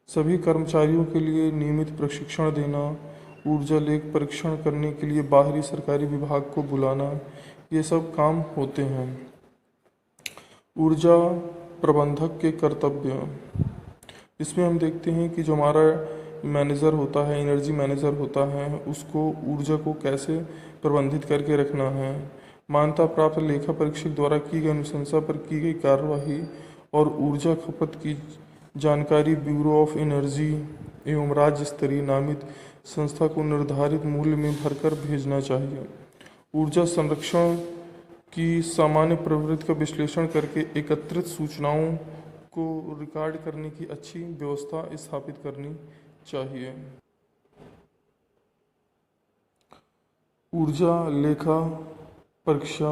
[SPEAKER 1] सभी कर्मचारियों के लिए नियमित प्रशिक्षण देना, ऊर्जा लेख परीक्षण करने के लिए बाहरी सरकारी विभाग को बुलाना, ये सब काम होते हैं। ऊर्जा प्रबंधक के कर्तव्य: इसमें हम देखते हैं कि जो हमारा मैनेजर होता है, एनर्जी मैनेजर होता है, उसको ऊर्जा को कैसे प्रबंधित करके रखना है। मान्यता प्राप्त लेखा परीक्षक द्वारा की गई अनुशंसा पर की गई कार्यवाही और ऊर्जा खपत की जानकारी ब्यूरो ऑफ एनर्जी एवं राज्य स्तरीय नामित संस्था को निर्धारित मूल्य में भरकर भेजना चाहिए। ऊर्जा संरक्षण की सामान्य प्रवृत्ति का विश्लेषण करके एकत्रित सूचनाओं को रिकॉर्ड करने की अच्छी व्यवस्था स्थापित करनी चाहिए। ऊर्जा लेखा परीक्षा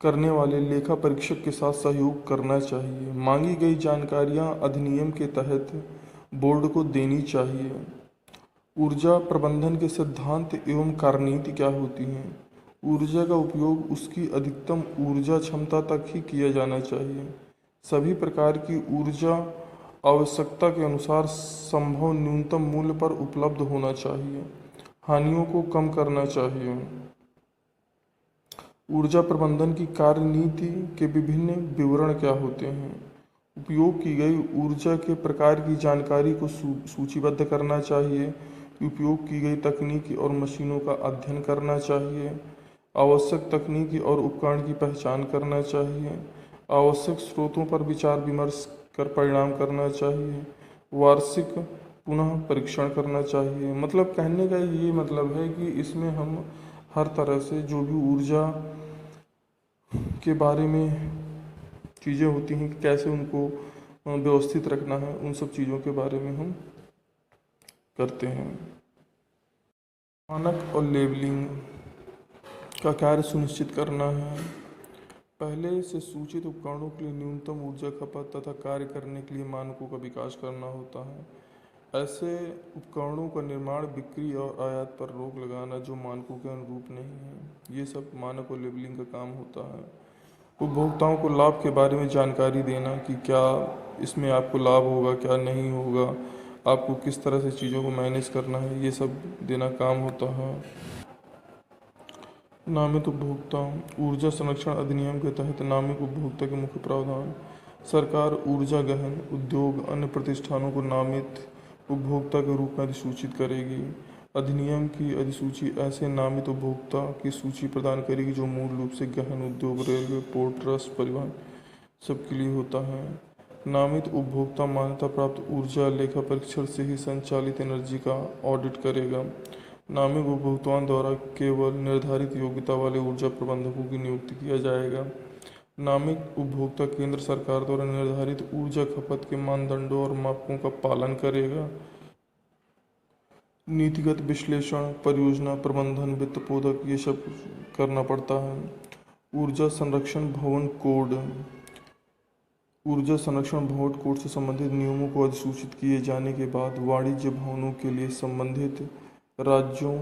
[SPEAKER 1] करने वाले लेखा परीक्षक के साथ सहयोग करना चाहिए। मांगी गई जानकारियां अधिनियम के तहत बोर्ड को देनी चाहिए। ऊर्जा प्रबंधन के सिद्धांत एवं कार्यनीति क्या होती हैं? ऊर्जा का उपयोग उसकी अधिकतम ऊर्जा क्षमता तक ही किया जाना चाहिए। सभी प्रकार की ऊर्जा आवश्यकता के अनुसार संभव न्यूनतम मूल्य पर उपलब्ध होना चाहिए। हानियों को कम करना चाहिए। ऊर्जा प्रबंधन की कार्यनीति के विभिन्न विवरण क्या होते हैं? उपयोग की गई ऊर्जा के प्रकार की जानकारी को सूचीबद्ध करना चाहिए। उपयोग की गई तकनीकी और मशीनों का अध्ययन करना चाहिए। आवश्यक तकनीकी और उपकरण की पहचान करना चाहिए। आवश्यक स्रोतों पर विचार विमर्श कर परिणाम करना चाहिए। वार्षिक पुनः परीक्षण करना चाहिए। मतलब कहने का ये मतलब है कि इसमें हम हर तरह से जो भी ऊर्जा के बारे में चीज़ें होती हैं कि कैसे उनको व्यवस्थित रखना है, उन सब चीज़ों के बारे में हम करते हैं। मानक और लेबलिंग का कार्य सुनिश्चित करना है। पहले से सूचित उपकरणों के लिए न्यूनतम ऊर्जा खपत तथा कार्य करने के लिए मानकों का विकास करना होता है। ऐसे उपकरणों का निर्माण, बिक्री और आयात पर रोक लगाना जो मानकों के अनुरूप नहीं है, ये सब मानक और लेबलिंग का काम होता है। उपभोक्ताओं को लाभ के बारे में जानकारी देना कि क्या इसमें आपको लाभ होगा, क्या नहीं होगा, आपको किस तरह से चीज़ों को मैनेज करना है, ये सब देना काम होता है। नामित उपभोक्ता। ऊर्जा संरक्षण अधिनियम के तहत नामित उपभोक्ता के मुख्य प्रावधान। सरकार ऊर्जा गहन उद्योग अन्य प्रतिष्ठानों को नामित उपभोक्ता के रूप में अधिसूचित करेगी। अधिनियम की अधिसूची ऐसे नामित उपभोक्ता की सूची प्रदान करेगी जो मूल रूप से गहन उद्योग, रेलवे, पोर्ट ट्रस्ट, परिवहन सबके लिए होता है। नामित उपभोक्ता मान्यता प्राप्त ऊर्जा लेखा परीक्षण से ही संचालित एनर्जी का ऑडिट करेगा। नामित उपभोक्ताओं द्वारा केवल निर्धारित योग्यता वाले ऊर्जा प्रबंधकों की नियुक्ति किया जाएगा। नामित उपभोक्ता केंद्र सरकार द्वारा निर्धारित ऊर्जा खपत के मानदंडों और मापकों का पालन करेगा। नीतिगत विश्लेषण, परियोजना प्रबंधन, वित्त पोधक, ये सब करना पड़ता है। ऊर्जा संरक्षण भवन कोड। ऊर्जा संरक्षण भवन कोड से संबंधित नियमों को अधिसूचित किए जाने के बाद वाणिज्य भवनों के लिए संबंधित राज्यों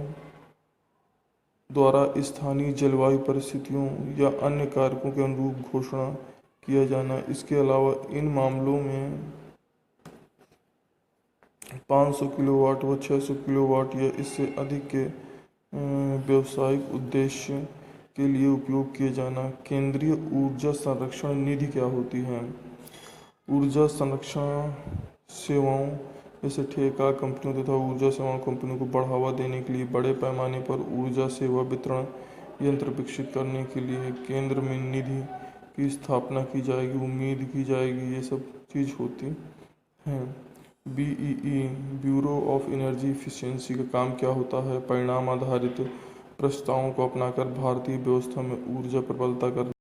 [SPEAKER 1] द्वारा स्थानीय जलवायु परिस्थितियों या अन्य कारकों के अनुरूप घोषणा किया जाना। इसके अलावा इन मामलों में 500 किलोवाट व 600 किलोवाट या इससे अधिक के व्यावसायिक उद्देश्य के लिए उपयोग किए जाना। केंद्रीय ऊर्जा संरक्षण निधि क्या होती है? ऊर्जा संरक्षण सेवाओं जैसे ठेका कंपनियों तथा ऊर्जा सेवा कंपनियों को बढ़ावा देने के लिए बड़े पैमाने पर ऊर्जा सेवा वितरण यंत्र विकसित करने के लिए केंद्र में निधि की स्थापना की जाएगी, उम्मीद की जाएगी, ये सब चीज़ होती हैं। BEE bureau of energy efficiency का काम क्या होता है? परिणाम आधारित प्रस्तावों को अपनाकर भारतीय व्यवस्था में ऊर्जा प्रबलता करना।